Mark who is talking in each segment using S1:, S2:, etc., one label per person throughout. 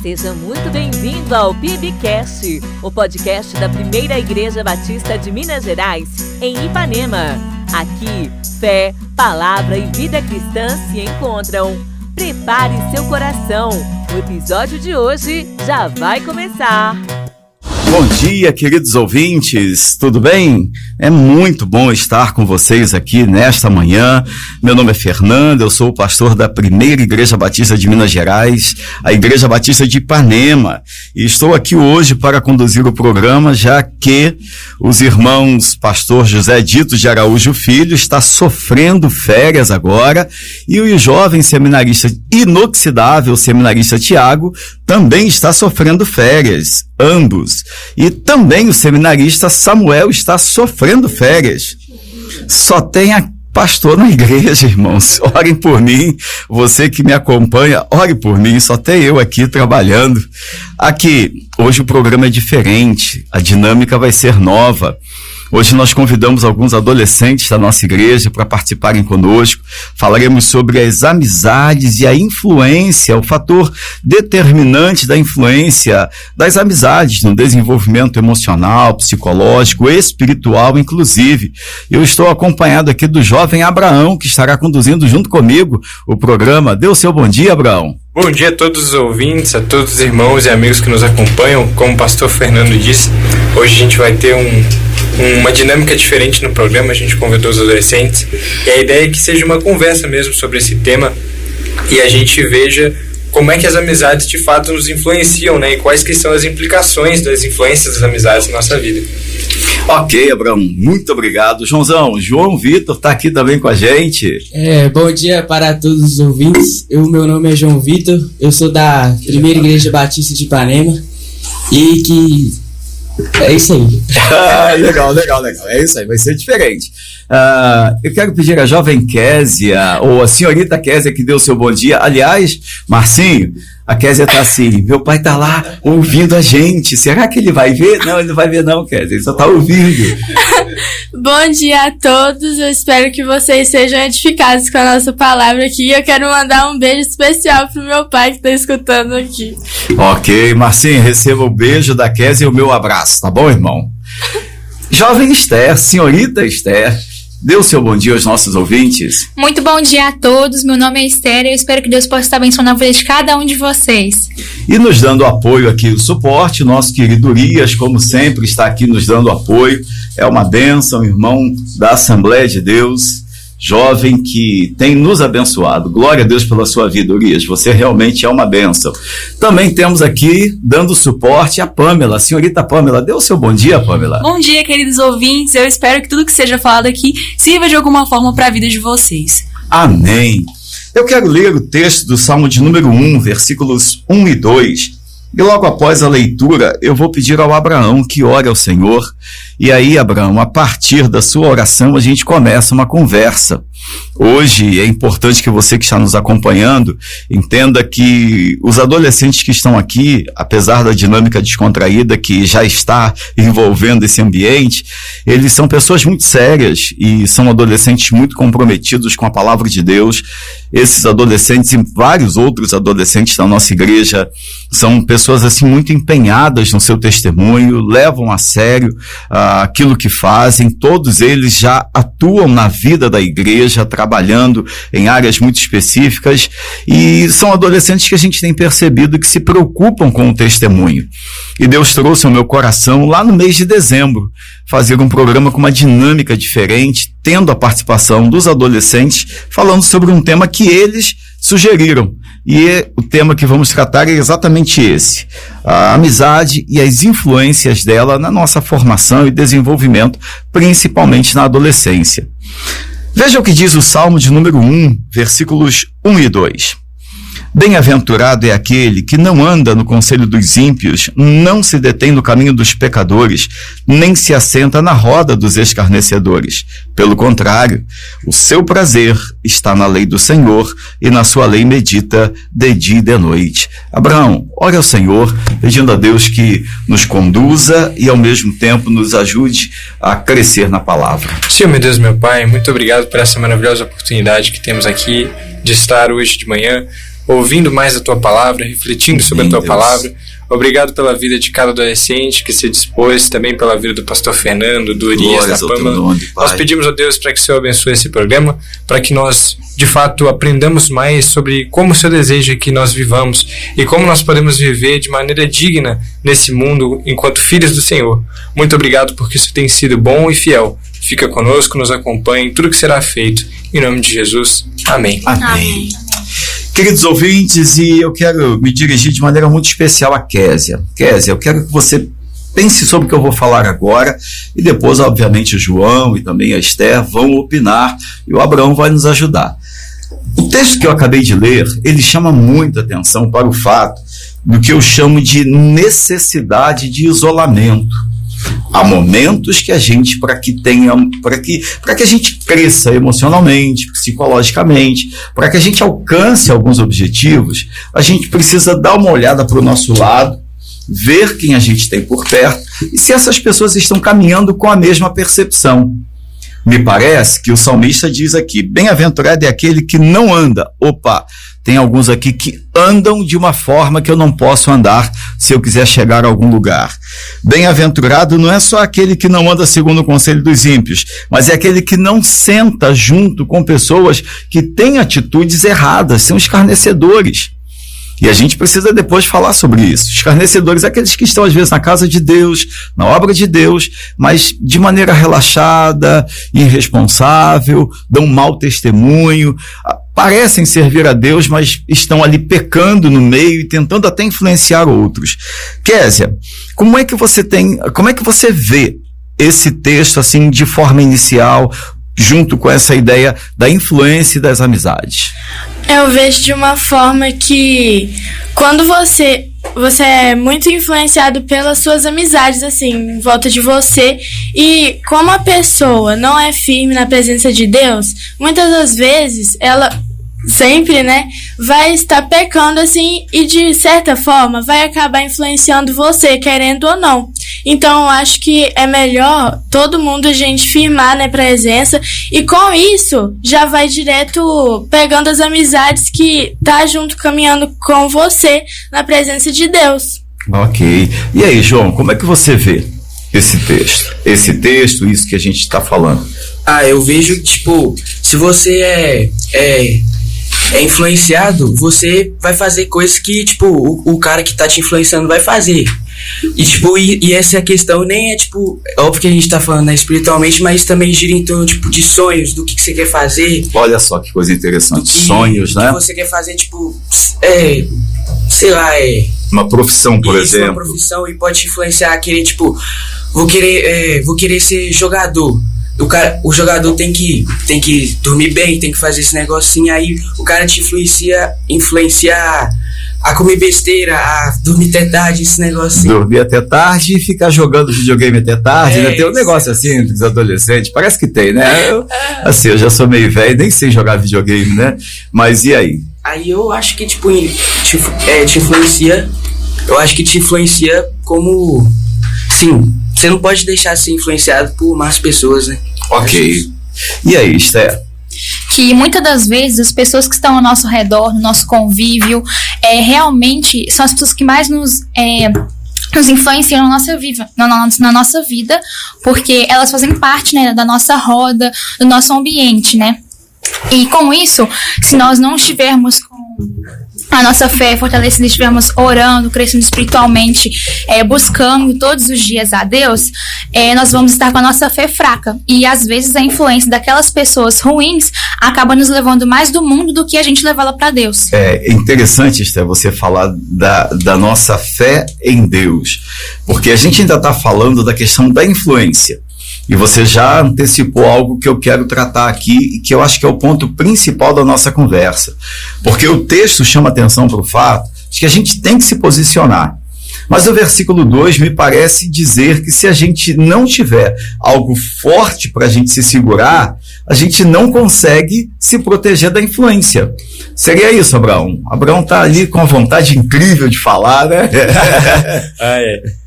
S1: Seja muito bem-vindo ao PIBcast, o podcast da Primeira Igreja Batista de Minas Gerais, em Ipanema. Aqui, fé, palavra e vida cristã se encontram. Prepare seu coração, o episódio de hoje já vai começar.
S2: Bom dia, queridos ouvintes, tudo bem? É muito bom estar com vocês aqui nesta manhã. Meu nome é Fernando, eu sou o pastor da Primeira Igreja Batista de Minas Gerais, a Igreja Batista de Ipanema. E estou aqui hoje para conduzir o programa, já que os irmãos pastor José Dito de Araújo Filho está sofrendo férias agora, e o jovem seminarista inoxidável, seminarista Tiago, também está sofrendo férias, ambos. E também o seminarista Samuel está sofrendo férias. Só tem a pastor na igreja, irmãos. Orem por mim. Você que me acompanha, ore por mim. Só tem eu aqui trabalhando. Aqui, hoje o programa é diferente. A dinâmica vai ser nova. Hoje nós convidamos alguns adolescentes da nossa igreja para participarem conosco. Falaremos sobre as amizades e a influência, o fator determinante da influência das amizades no desenvolvimento emocional, psicológico, espiritual, inclusive. Eu estou acompanhado aqui do jovem Abraão, que estará conduzindo junto comigo o programa. Dê o seu bom dia, Abraão.
S3: Bom dia a todos os ouvintes, a todos os irmãos e amigos que nos acompanham. Como o pastor Fernando disse, hoje a gente vai ter uma dinâmica diferente no programa. A gente convidou os adolescentes e a ideia é que seja uma conversa mesmo sobre esse tema e a gente veja como é que as amizades de fato nos influenciam, né? E quais que são as implicações das influências das amizades na nossa vida.
S2: Ok, Abraão, muito obrigado. João Vitor está aqui também com a gente.
S4: Bom dia para todos os ouvintes. Meu nome é João Vitor, eu sou da Primeira Igreja Batista de Ipanema e que... é isso aí.
S2: Legal. É isso aí, vai ser diferente. Eu quero pedir a jovem Késia, ou a senhorita Késia, que deu o seu bom dia. Aliás, Marcinho, a Késia tá assim, meu pai tá lá ouvindo a gente. Será que ele vai ver? Não, ele não vai ver não, Késia, ele só tá ouvindo.
S5: Bom dia a todos, eu espero que vocês sejam edificados com a nossa palavra aqui. Eu quero mandar um beijo especial pro meu pai que tá escutando aqui.
S2: Ok, Marcinho, receba o beijo da Késia e o meu abraço, tá bom, irmão? Jovem Esther, senhorita Esther, dê o seu bom dia aos nossos ouvintes.
S6: Muito bom dia a todos, meu nome é Esther e eu espero que Deus possa estar abençoando a vida de cada um de vocês.
S2: E nos dando apoio aqui, o suporte, nosso querido Urias, como sempre, está aqui nos dando apoio. É uma bênção, irmão da Assembleia de Deus, jovem que tem nos abençoado. Glória a Deus pela sua vida, Urias, você realmente é uma bênção. Também temos aqui, dando suporte, a Pamela, a senhorita Pamela. Dê o seu bom dia, Pamela.
S7: Bom dia, queridos ouvintes. Eu espero que tudo que seja falado aqui sirva de alguma forma para a vida de vocês.
S2: Amém. Eu quero ler o texto do Salmo de número 1, versículos 1 e 2. E logo após a leitura, eu vou pedir ao Abraão que ore ao Senhor. E aí, Abraão, a partir da sua oração, a gente começa uma conversa. Hoje é importante que você que está nos acompanhando entenda que os adolescentes que estão aqui, apesar da dinâmica descontraída que já está envolvendo esse ambiente, eles são pessoas muito sérias e são adolescentes muito comprometidos com a palavra de Deus. Esses adolescentes e vários outros adolescentes da nossa igreja são pessoas assim muito empenhadas no seu testemunho, levam a sério aquilo que fazem. Todos eles já atuam na vida da igreja, trabalhando em áreas muito específicas, e são adolescentes que a gente tem percebido que se preocupam com o testemunho. E Deus trouxe ao meu coração, lá no mês de dezembro, fazer um programa com uma dinâmica diferente, tendo a participação dos adolescentes, falando sobre um tema que eles sugeriram. E o tema que vamos tratar é exatamente esse: a amizade e as influências dela na nossa formação e desenvolvimento, principalmente na adolescência. Veja o que diz o Salmo de número 1, versículos 1 e 2. Bem-aventurado é aquele que não anda no conselho dos ímpios, não se detém no caminho dos pecadores, nem se assenta na roda dos escarnecedores. Pelo contrário, o seu prazer está na lei do Senhor, e na sua lei medita de dia e de noite. Abraão, ore ao Senhor, pedindo a Deus que nos conduza e ao mesmo tempo nos ajude a crescer na palavra.
S3: Senhor, meu Deus, meu Pai, muito obrigado por essa maravilhosa oportunidade que temos aqui de estar hoje de manhã ouvindo mais a Tua Palavra, refletindo sobre a Tua Palavra. Obrigado pela vida de cada adolescente que se dispôs, também pela vida do pastor Fernando, do Urias, da Pâmela. Nós pedimos a Deus para que o Senhor abençoe esse programa, para que nós, de fato, aprendamos mais sobre como o Senhor deseja que nós vivamos e como nós podemos viver de maneira digna nesse mundo enquanto filhos do Senhor. Muito obrigado porque isso tem sido bom e fiel. Fica conosco, nos acompanhe em tudo que será feito. Em nome de Jesus. Amém.
S2: Amém. Queridos ouvintes, e eu quero me dirigir de maneira muito especial a Késia. Késia, eu quero que você pense sobre o que eu vou falar agora e depois, obviamente, o João e também a Esther vão opinar e o Abraão vai nos ajudar. O texto que eu acabei de ler, ele chama muita atenção para o fato do que eu chamo de necessidade de isolamento. Há momentos que a gente, para que a gente cresça emocionalmente, psicologicamente, para que a gente alcance alguns objetivos, a gente precisa dar uma olhada para o nosso lado, ver quem a gente tem por perto e se essas pessoas estão caminhando com a mesma percepção. Me parece que o salmista diz aqui, bem-aventurado é aquele que não anda. Opa, tem alguns aqui que andam de uma forma que eu não posso andar se eu quiser chegar a algum lugar. Bem-aventurado não é só aquele que não anda segundo o conselho dos ímpios, mas é aquele que não senta junto com pessoas que têm atitudes erradas, são escarnecedores. E a gente precisa depois falar sobre isso. Escarnecedores, aqueles que estão às vezes na casa de Deus, na obra de Deus, mas de maneira relaxada, irresponsável, dão mau testemunho, parecem servir a Deus, mas estão ali pecando no meio e tentando até influenciar outros. Késia, como é que você vê esse texto assim de forma inicial, junto com essa ideia da influência e das amizades?
S5: Eu vejo de uma forma que quando você é muito influenciado pelas suas amizades, assim, em volta de você, e como a pessoa não é firme na presença de Deus, muitas das vezes ela sempre, né, vai estar pecando assim e de certa forma vai acabar influenciando você, querendo ou não. Então eu acho que é melhor todo mundo a gente firmar na presença e com isso já vai direto pegando as amizades que tá junto caminhando com você na presença de Deus.
S2: Ok. E aí, João, como é que você vê esse texto? Isso que a gente está falando.
S4: Eu vejo que, tipo, se você é influenciado, você vai fazer coisas que, tipo, o cara que tá te influenciando vai fazer. E, tipo, e essa questão nem é, tipo, óbvio que a gente tá falando, né, espiritualmente, mas também gira em torno, tipo, de sonhos, do que você quer fazer.
S2: Olha só que coisa interessante, sonhos, né?
S4: O que você quer fazer, tipo, sei lá,
S2: uma profissão, por exemplo.
S4: Uma profissão, e pode te influenciar a querer, tipo, vou querer ser jogador. O jogador tem que dormir bem, tem que fazer esse negocinho, aí o cara te influencia a comer besteira, a dormir até tarde, esse negocinho.
S2: Dormir até tarde e ficar jogando videogame até tarde, né? Tem um negócio assim entre os adolescentes, parece que tem, né? Eu já sou meio velho, nem sei jogar videogame, né? Mas e aí?
S4: Aí eu acho que, tipo, te influencia, eu acho que te influencia como, sim, você não pode deixar de ser influenciado por más pessoas, né?
S2: Ok. E aí, Esther?
S6: Que muitas das vezes as pessoas que estão ao nosso redor, no nosso convívio, realmente são as pessoas que mais nos influenciam na nossa vida, porque elas fazem parte, né, da nossa roda, do nosso ambiente, né? E com isso, se nós não estivermos com a nossa fé fortalecida, estivermos orando, crescendo espiritualmente, buscando todos os dias a Deus, nós vamos estar com a nossa fé fraca. E às vezes a influência daquelas pessoas ruins acaba nos levando mais do mundo do que a gente levá-la para Deus.
S2: É interessante, Esther, você falar da nossa fé em Deus, porque a gente ainda está falando da questão da influência. E você já antecipou algo que eu quero tratar aqui e que eu acho que é o ponto principal da nossa conversa. Porque o texto chama atenção para o fato de que a gente tem que se posicionar. Mas o versículo 2 me parece dizer que se a gente não tiver algo forte para a gente se segurar, a gente não consegue se proteger da influência. Seria isso, Abraão? Abraão está ali com uma vontade incrível de falar, né?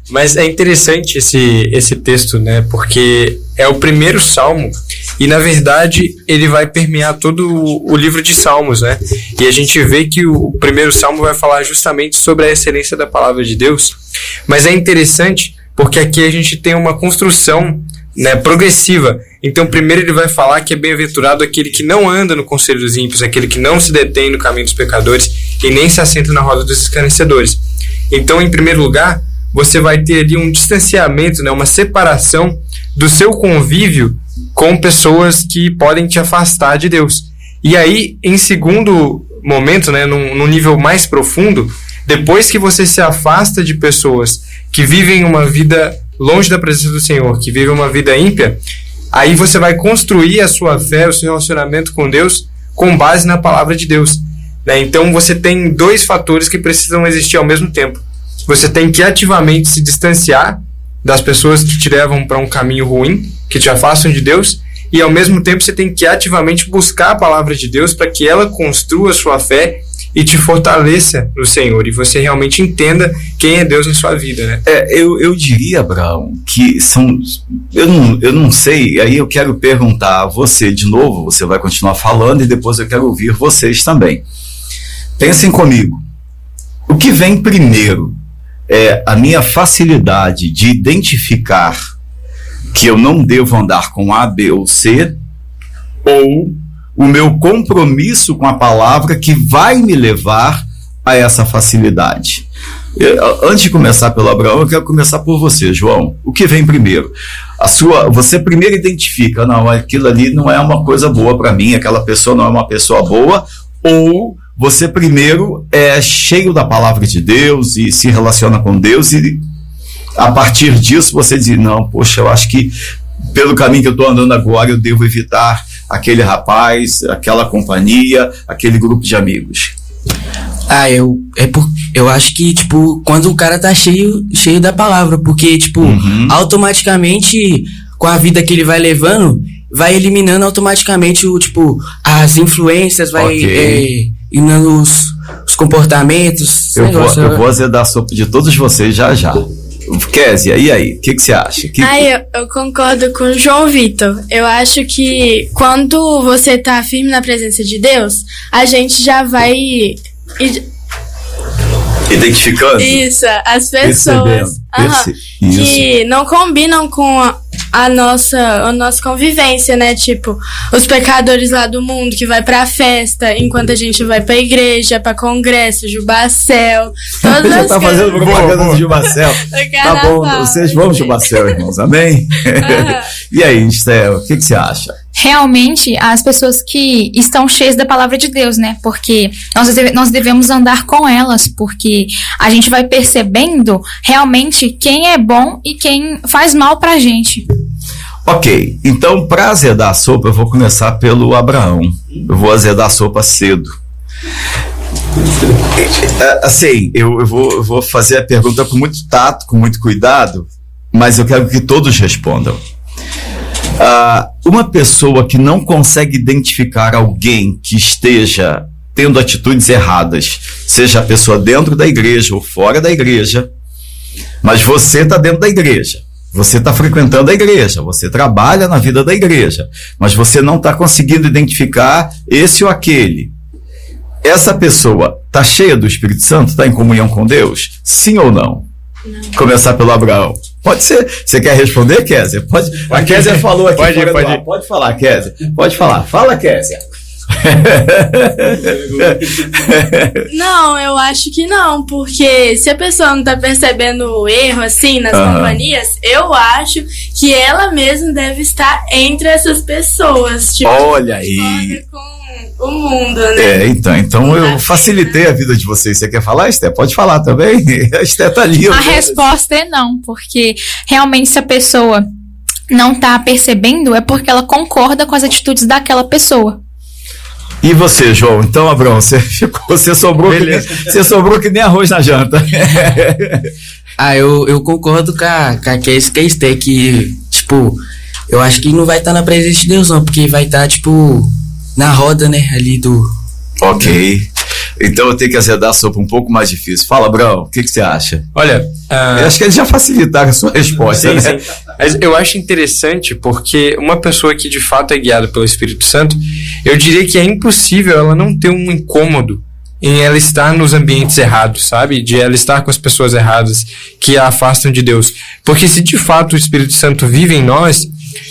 S3: Mas é interessante esse texto, né? Porque é o primeiro salmo e, na verdade, ele vai permear todo o livro de Salmos, né? E a gente vê que o primeiro salmo vai falar justamente sobre a excelência da palavra de Deus. Mas é interessante porque aqui a gente tem uma construção, né, progressiva. Então, primeiro ele vai falar que é bem-aventurado aquele que não anda no conselho dos ímpios, aquele que não se detém no caminho dos pecadores e nem se assenta na roda dos escarnecedores. Então, em primeiro lugar, você vai ter ali um distanciamento, né, uma separação do seu convívio com pessoas que podem te afastar de Deus. E aí, em segundo momento, né, num nível mais profundo, depois que você se afasta de pessoas que vivem uma vida longe da presença do Senhor, que vivem uma vida ímpia, aí você vai construir a sua fé, o seu relacionamento com Deus, com base na palavra de Deus, né? Então você tem dois fatores que precisam existir ao mesmo tempo. Você tem que ativamente se distanciar das pessoas que te levam para um caminho ruim, que te afastam de Deus, e ao mesmo tempo você tem que ativamente buscar a palavra de Deus para que ela construa a sua fé e te fortaleça no Senhor, e você realmente entenda quem é Deus na sua vida, né?
S2: Eu diria, Abraão, que são... Eu não sei, aí eu quero perguntar a você de novo, você vai continuar falando e depois eu quero ouvir vocês também. Pensem comigo, o que vem primeiro é a minha facilidade de identificar que eu não devo andar com A, B ou C, ou o meu compromisso com a palavra que vai me levar a essa facilidade? Antes de começar pelo Abraão, eu quero começar por você, João. O que vem primeiro? Você primeiro identifica, não, aquilo ali não é uma coisa boa para mim, aquela pessoa não é uma pessoa boa, ou você primeiro é cheio da palavra de Deus e se relaciona com Deus e a partir disso você diz, não, poxa, eu acho que pelo caminho que eu estou andando agora eu devo evitar aquele rapaz, aquela companhia, aquele grupo de amigos.
S4: Eu acho que, tipo, quando o cara tá cheio da palavra, porque, tipo, automaticamente, com a vida que ele vai levando, vai eliminando automaticamente as influências, vai eliminando os comportamentos.
S2: Eu vou azedar a sopa de todos vocês já. Kézia, e aí? O que você acha?
S5: Eu concordo com o João Vitor. Eu acho que quando você tá firme na presença de Deus, a gente já vai
S2: identificando
S5: isso, as pessoas que não combinam com a nossa convivência, né? Tipo, os pecadores lá do mundo que vai pra festa, enquanto a gente vai pra igreja, pra congresso, Jubacel, todas
S2: já
S5: as
S2: tá fazendo propaganda do Jubacel. Tá bom, vocês vão Jubacel, irmãos, amém? E aí, Estel, o que você acha?
S6: Realmente, as pessoas que estão cheias da palavra de Deus, né? Porque nós devemos andar com elas, porque a gente vai percebendo realmente quem é bom e quem faz mal pra gente.
S2: Ok, então para azedar a sopa, eu vou começar pelo Abraão. Eu vou azedar a sopa cedo. Assim, eu vou fazer a pergunta com muito tato, com muito cuidado, mas eu quero que todos respondam. Uma pessoa que não consegue identificar alguém que esteja tendo atitudes erradas, seja a pessoa dentro da igreja ou fora da igreja, mas você está dentro da igreja, você está frequentando a igreja, você trabalha na vida da igreja, mas você não está conseguindo identificar esse ou aquele. Essa pessoa está cheia do Espírito Santo, está em comunhão com Deus? Sim ou não? Começar pelo Abraão. Pode ser. Você quer responder, Kézia? Pode. A Kézia falou aqui. Pode falar, Kézia. Pode falar. Fala, Kézia.
S5: Não, eu acho que não, porque se a pessoa não tá percebendo o erro assim nas companhias, eu acho que ela mesma deve estar entre essas pessoas. Tipo,
S2: olha aí.
S5: Com o mundo, né?
S2: Então eu facilitei a vida de vocês. Você quer falar, Esté? Pode falar também. A Esté tá ali.
S6: A resposta é não, porque realmente se a pessoa não tá percebendo, é porque ela concorda com as atitudes daquela pessoa.
S2: E você, João? Então, Abraão, você sobrou que nem arroz na janta.
S4: Eu concordo com a Esté, que, tipo, eu acho que não vai estar na presença de Deus, não, porque vai estar, tipo, na roda, né, ali do...
S2: Ok. Então eu tenho que azedar a sopa um pouco mais difícil. Fala, Abraão, o que você acha?
S3: Olha,
S2: Eu acho que eles já facilitaram a sua resposta, né?
S3: sim. Mas eu acho interessante porque uma pessoa que de fato é guiada pelo Espírito Santo, eu diria que é impossível ela não ter um incômodo em ela estar nos ambientes errados, sabe? De ela estar com as pessoas erradas que a afastam de Deus. Porque se de fato o Espírito Santo vive em nós,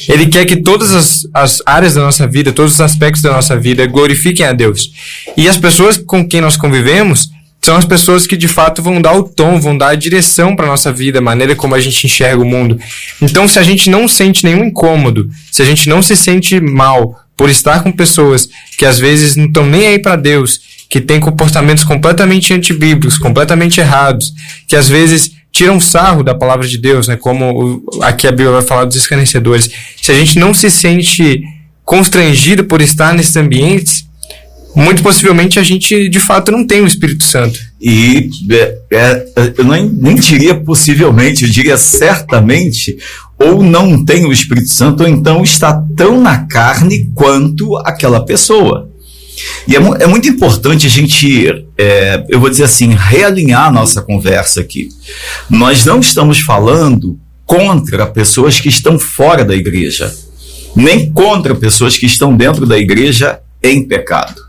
S3: ele quer que todas as áreas da nossa vida, todos os aspectos da nossa vida glorifiquem a Deus. E as pessoas com quem nós convivemos são as pessoas que de fato vão dar o tom, vão dar a direção para a nossa vida, a maneira como a gente enxerga o mundo. Então, se a gente não sente nenhum incômodo, se a gente não se sente mal por estar com pessoas que às vezes não estão nem aí para Deus, que têm comportamentos completamente antibíblicos, completamente errados, que às vezes tiram sarro da palavra de Deus, né? Como aqui a Bíblia vai falar dos escarnecedores. Se a gente não se sente constrangido por estar nesses ambientes, muito possivelmente a gente de fato não tem o Espírito Santo.
S2: E eu nem diria possivelmente, eu diria certamente, ou não tem o Espírito Santo, ou então está tão na carne quanto aquela pessoa. E é muito importante a gente, eu vou dizer assim, realinhar a nossa conversa aqui. Nós não estamos falando contra pessoas que estão fora da igreja, nem contra pessoas que estão dentro da igreja em pecado.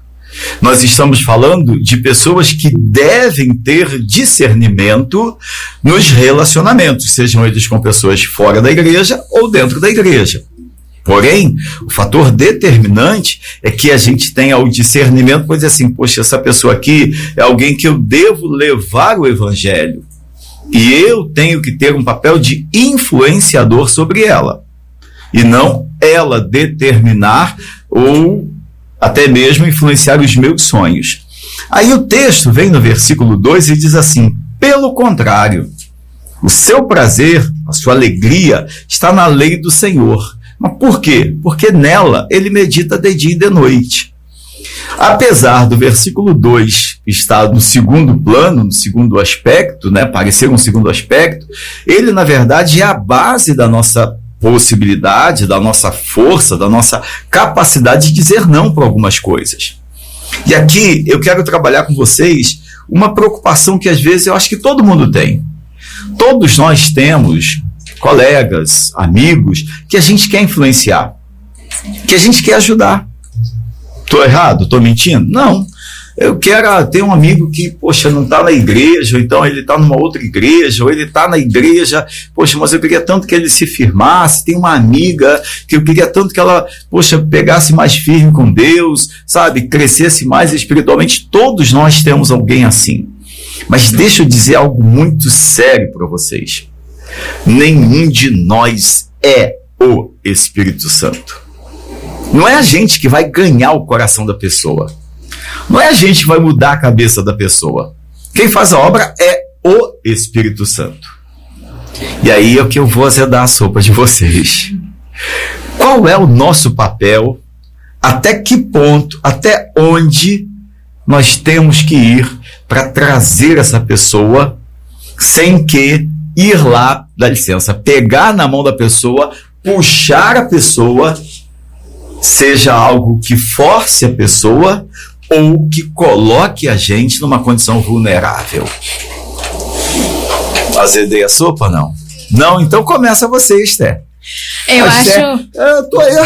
S2: Nós estamos falando de pessoas que devem ter discernimento nos relacionamentos, sejam eles com pessoas fora da igreja ou dentro da igreja. Porém, o fator determinante é que a gente tenha o discernimento para dizer assim, poxa, essa pessoa aqui é alguém que eu devo levar o evangelho. E eu tenho que ter um papel de influenciador sobre ela. E não ela determinar ou até mesmo influenciar os meus sonhos. Aí o texto vem no versículo 2 e diz assim, pelo contrário, o seu prazer, a sua alegria está na lei do Senhor. Mas por quê? Porque nela ele medita de dia e de noite. Apesar do versículo 2 estar no segundo plano, no segundo aspecto, né, parecer um segundo aspecto, ele na verdade é a base da nossa possibilidade, da nossa força, da nossa capacidade de dizer não para algumas coisas. E aqui eu quero trabalhar com vocês uma preocupação que às vezes eu acho que todo mundo tem. Todos nós temos colegas, amigos, que a gente quer influenciar, que a gente quer ajudar. Estou errado? Estou mentindo? Não. Eu quero ter um amigo que, poxa, não está na igreja, ou então ele está numa outra igreja, ou ele está na igreja, poxa, mas eu queria tanto que ele se firmasse. Tem uma amiga que eu queria tanto que ela, poxa, pegasse mais firme com Deus, sabe, crescesse mais espiritualmente. Todos nós temos alguém assim. Mas deixa eu dizer algo muito sério para vocês. Nenhum de nós é o Espírito Santo. Não é a gente que vai ganhar o coração da pessoa. Não é a gente que vai mudar a cabeça da pessoa. Quem faz a obra é o Espírito Santo. E aí é o que eu vou azedar a sopa de vocês. Qual é o nosso papel? Até que ponto, até onde nós temos que ir para trazer essa pessoa sem que ir lá, dá licença, pegar na mão da pessoa, puxar a pessoa, seja algo que force a pessoa ou que coloque a gente numa condição vulnerável. Azedei a sopa, não? Não? Então começa você, Esther.
S6: Eu acho...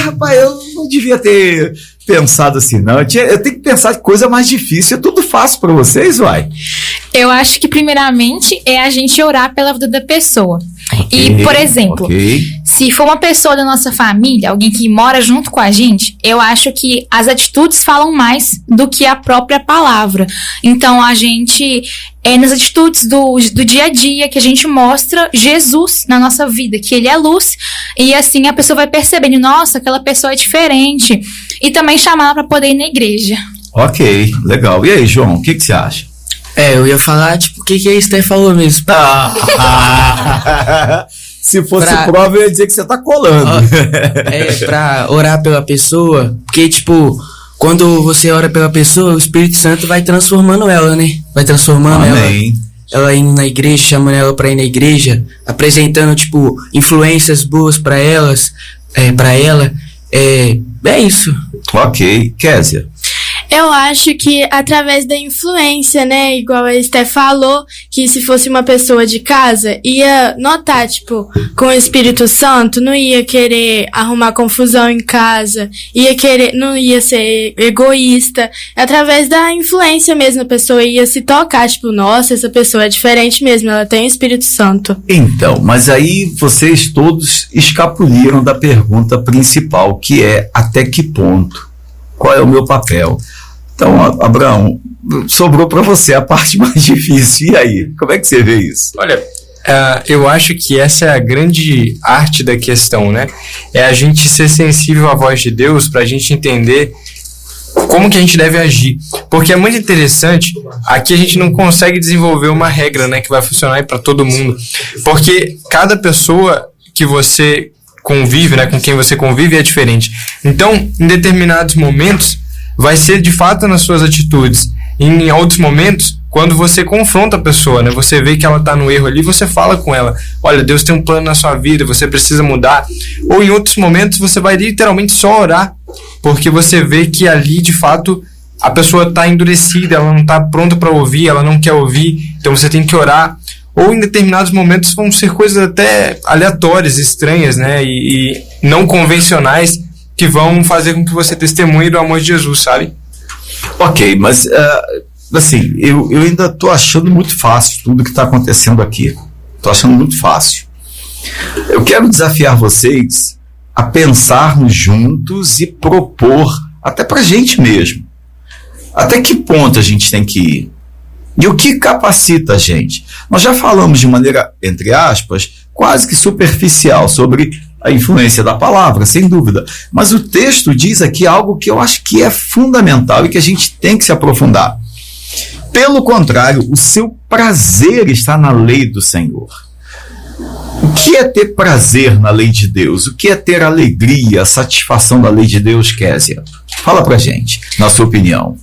S2: Rapaz, eu não devia ter pensado assim, não. Eu tenho que pensar que coisa mais difícil. É tudo fácil para vocês, vai.
S6: Eu acho que, primeiramente, é a gente orar pela vida da pessoa. Okay, e, por exemplo, se for uma pessoa da nossa família, alguém que mora junto com a gente, eu acho que as atitudes falam mais do que a própria palavra. Então, a gente, nas atitudes do dia a dia, que a gente mostra Jesus na nossa vida, que ele é luz, e assim a pessoa vai percebendo, nossa, aquela pessoa é diferente. E também chamar ela para poder ir na igreja.
S2: Ok, legal. E aí, João, o que você acha?
S4: Eu ia falar, tipo, o que a Esther falou mesmo?
S2: Se fosse prova, eu ia dizer que você tá colando.
S4: Pra orar pela pessoa, porque, tipo, quando você ora pela pessoa, o Espírito Santo vai transformando ela, né? Vai transformando ela indo na igreja, chamando ela pra ir na igreja, apresentando, tipo, influências boas pra ela. É isso.
S2: Ok. Kézia?
S5: Eu acho que através da influência, né? Igual a Esté falou, que se fosse uma pessoa de casa, ia notar, tipo, com o Espírito Santo, não ia querer arrumar confusão em casa, não ia ser egoísta. Através da influência mesmo, a pessoa ia se tocar, tipo, nossa, essa pessoa é diferente mesmo, ela tem o Espírito Santo.
S2: Então, mas aí vocês todos escapuliram da pergunta principal, que é até que ponto? Qual é o meu papel? Então, Abraão, sobrou para você a parte mais difícil. E aí, como é que você vê isso?
S3: Olha, eu acho que essa é a grande arte da questão, né? É a gente ser sensível à voz de Deus para a gente entender como que a gente deve agir. Porque é muito interessante, aqui a gente não consegue desenvolver uma regra, né, que vai funcionar para todo mundo. Porque cada pessoa que você convive, né, com quem você convive é diferente. Então, em determinados momentos, vai ser de fato nas suas atitudes. Em outros momentos, quando você confronta a pessoa, né, você vê que ela está no erro ali, você fala com ela, olha, Deus tem um plano na sua vida, você precisa mudar. Ou em outros momentos, você vai literalmente só orar, porque você vê que ali, de fato, a pessoa está endurecida, ela não está pronta para ouvir, ela não quer ouvir, então você tem que orar. Ou em determinados momentos vão ser coisas até aleatórias, estranhas, né, e não convencionais, que vão fazer com que você testemunhe do amor de Jesus, sabe?
S2: Ok, mas assim, eu ainda estou achando muito fácil tudo que está acontecendo aqui. Estou achando muito fácil. Eu quero desafiar vocês a pensarmos juntos e propor, até para a gente mesmo, até que ponto a gente tem que ir. E o que capacita a gente? Nós já falamos de maneira, entre aspas, quase que superficial sobre a influência da palavra, sem dúvida. Mas o texto diz aqui algo que eu acho que é fundamental e que a gente tem que se aprofundar. Pelo contrário, o seu prazer está na lei do Senhor. O que é ter prazer na lei de Deus? O que é ter alegria, satisfação da lei de Deus, Késia? Fala pra gente, na sua opinião.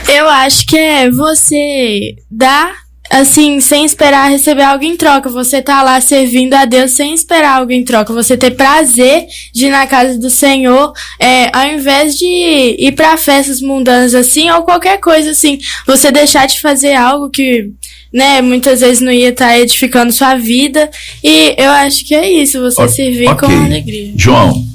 S5: Eu acho que é você dar, assim, sem esperar receber algo em troca. Você tá lá servindo a Deus sem esperar algo em troca. Você ter prazer de ir na casa do Senhor, ao invés de ir pra festas mundanas assim, ou qualquer coisa assim. Você deixar de fazer algo que, né, muitas vezes não ia estar edificando sua vida. E eu acho que é isso, você servir com alegria.
S2: João?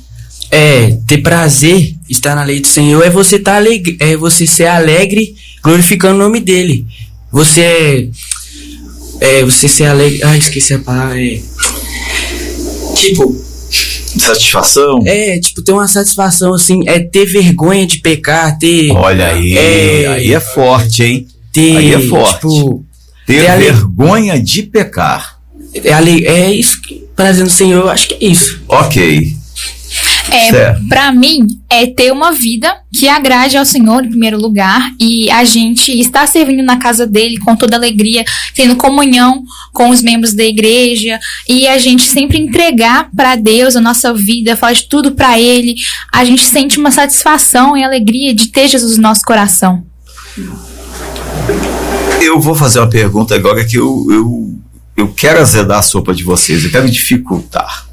S4: Ter prazer, estar na lei do Senhor, é você tá alegre, é você ser alegre, glorificando o nome dele. Você ser alegre. Esqueci a palavra. Tipo,
S2: satisfação?
S4: Tipo, ter uma satisfação, assim, ter vergonha de pecar, ter.
S2: Olha aí, aí é forte, hein? Aí é forte. Tipo, ter vergonha de pecar.
S4: É isso, prazer no Senhor, eu acho que é isso.
S2: Ok.
S6: Pra mim, é ter uma vida que agrade ao Senhor em primeiro lugar, e a gente estar servindo na casa dele com toda alegria, tendo comunhão com os membros da igreja, e a gente sempre entregar pra Deus a nossa vida, falar de tudo pra ele. A gente sente uma satisfação e alegria de ter Jesus no nosso coração.
S2: Eu vou fazer uma pergunta agora que eu quero azedar a sopa de vocês, eu quero dificultar.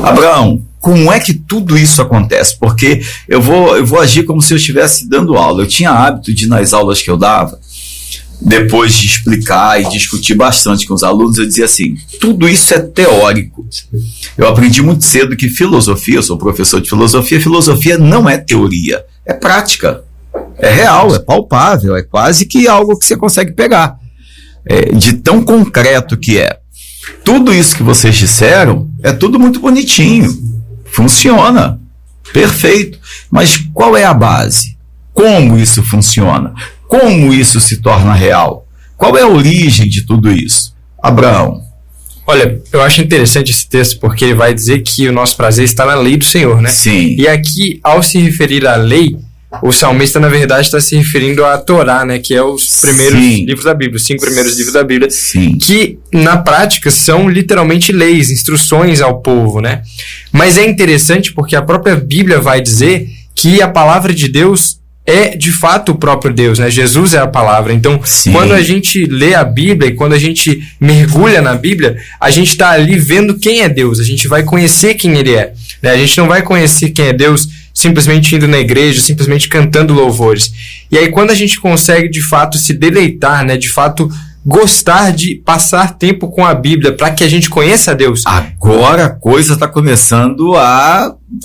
S2: Abraão, como é que tudo isso acontece? Porque eu vou agir como se eu estivesse dando aula. Eu tinha hábito de, nas aulas que eu dava, depois de explicar e discutir bastante com os alunos, eu dizia assim, tudo isso é teórico. Eu aprendi muito cedo que filosofia, eu sou professor de filosofia não é teoria, é prática. É real, é palpável, é quase que algo que você consegue pegar. De tão concreto que é. Tudo isso que vocês disseram é tudo muito bonitinho. Funciona, perfeito, mas qual é a base? Como isso funciona? Como isso se torna real? Qual é a origem de tudo isso? Abraão.
S3: Olha, eu acho interessante esse texto porque ele vai dizer que o nosso prazer está na lei do Senhor, né?
S2: Sim.
S3: E aqui, ao se referir à lei, o salmista, na verdade, está se referindo à Torá, né? Que é os primeiros livros da Bíblia, os 5 primeiros livros da Bíblia.
S2: Sim.
S3: Que, na prática, são literalmente leis, instruções ao povo, né? Mas é interessante porque a própria Bíblia vai dizer que a palavra de Deus é, de fato, o próprio Deus, né? Jesus é a palavra. Então, quando a gente lê a Bíblia e quando a gente mergulha na Bíblia, a gente está ali vendo quem é Deus. A gente vai conhecer quem Ele é, né? A gente não vai conhecer quem é Deus simplesmente indo na igreja, simplesmente cantando louvores. E aí quando a gente consegue de fato se deleitar, né, de fato gostar de passar tempo com a Bíblia para que a gente conheça a Deus.
S2: Agora a coisa está começando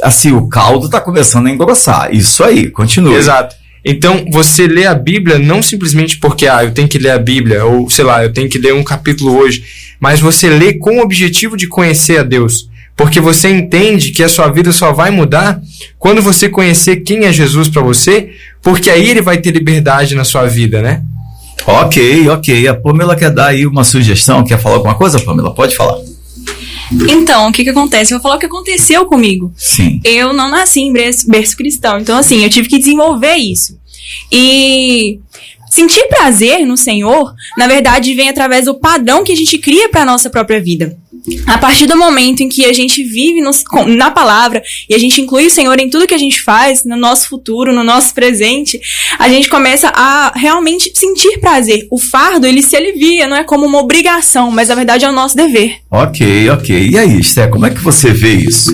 S2: assim, o caldo está começando a engrossar. Isso aí, continua.
S3: Exato. Então, você lê a Bíblia não simplesmente porque, eu tenho que ler a Bíblia, ou sei lá, eu tenho que ler um capítulo hoje, mas você lê com o objetivo de conhecer a Deus. Porque você entende que a sua vida só vai mudar quando você conhecer quem é Jesus para você, porque aí ele vai ter liberdade na sua vida, né?
S2: Ok. A Pamela quer dar aí uma sugestão, quer falar alguma coisa, Pamela? Pode falar.
S7: Então, o que acontece? Eu vou falar o que aconteceu comigo.
S2: Sim.
S7: Eu não nasci em berço cristão, então assim, eu tive que desenvolver isso. E sentir prazer no Senhor, na verdade, vem através do padrão que a gente cria para a nossa própria vida. A partir do momento em que a gente vive na palavra e a gente inclui o Senhor em tudo que a gente faz, no nosso futuro, no nosso presente, a gente começa a realmente sentir prazer. O fardo, ele se alivia, não é como uma obrigação, mas na verdade é o nosso dever.
S2: Ok. E aí, Esté, como é que você vê isso?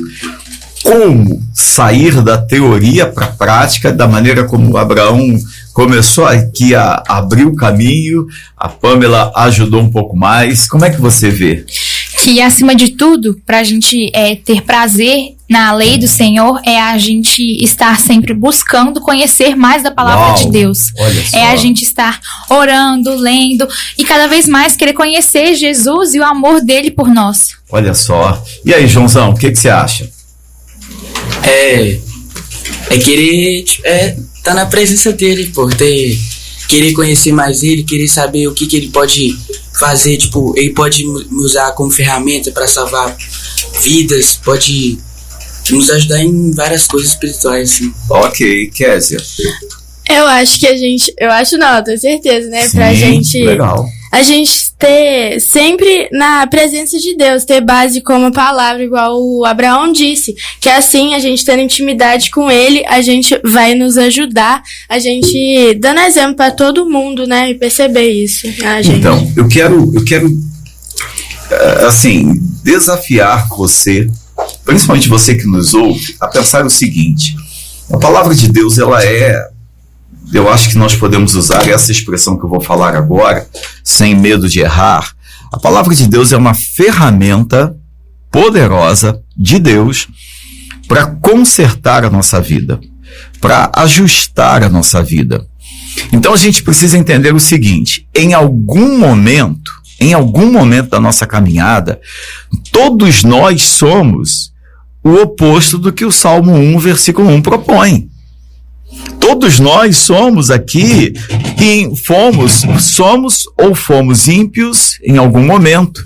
S2: Como sair da teoria para a prática, da maneira como Abraão começou aqui a abrir o caminho, a Pamela ajudou um pouco mais. Como é que você vê?
S6: Que, acima de tudo, para a gente ter prazer na lei do Senhor, é a gente estar sempre buscando conhecer mais da palavra de Deus. É a gente estar orando, lendo e cada vez mais querer conhecer Jesus e o amor dele por nós.
S2: Olha só. E aí, Joãozão, o que você acha?
S4: Querer tá na presença dele, querer conhecer mais ele, querer saber o que ele pode fazer, ele pode me usar como ferramenta para salvar vidas, pode nos ajudar em várias coisas espirituais, assim.
S2: Ok, Kézia.
S5: Eu acho que eu tenho certeza, né?
S2: Sim,
S5: pra gente,
S2: legal.
S5: A gente ter sempre na presença de Deus, ter base como a palavra, igual o Abraão disse, que assim, a gente tendo intimidade com ele, a gente vai nos ajudar, a gente dando exemplo para todo mundo, né? E perceber isso.
S2: Então, eu quero assim, desafiar você, principalmente você que nos ouve, a pensar o seguinte: a palavra de Deus, eu acho que nós podemos usar essa expressão que eu vou falar agora, sem medo de errar. A palavra de Deus é uma ferramenta poderosa de Deus para consertar a nossa vida, para ajustar a nossa vida. Então a gente precisa entender o seguinte: em algum momento da nossa caminhada, todos nós somos o oposto do que o Salmo 1, versículo 1 propõe. Todos nós somos aqui fomos ímpios em algum momento.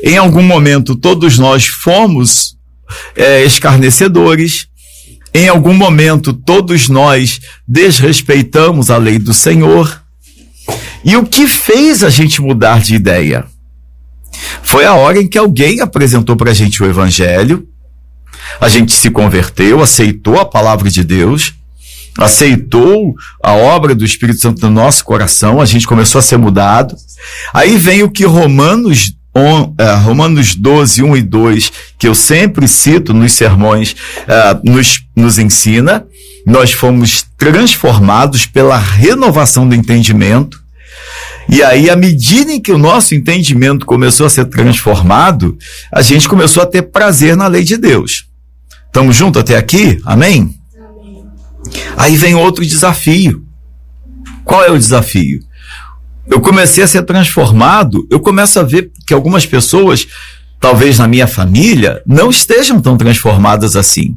S2: Em algum momento todos nós fomos escarnecedores. Em algum momento todos nós desrespeitamos a lei do Senhor. E o que fez a gente mudar de ideia? Foi a hora em que alguém apresentou para a gente o Evangelho, a gente se converteu, aceitou a palavra de Deus, aceitou a obra do Espírito Santo no nosso coração, a gente começou a ser mudado. Aí vem o que Romanos 12, 1 e 2, que eu sempre cito nos sermões, nos ensina. Nós fomos transformados pela renovação do entendimento. E aí, à medida em que o nosso entendimento começou a ser transformado, a gente começou a ter prazer na lei de Deus. Estamos juntos até aqui? Amém? Aí vem outro desafio. Qual é o desafio? Eu comecei a ser transformado, eu começo a ver que algumas pessoas, talvez na minha família, não estejam tão transformadas assim.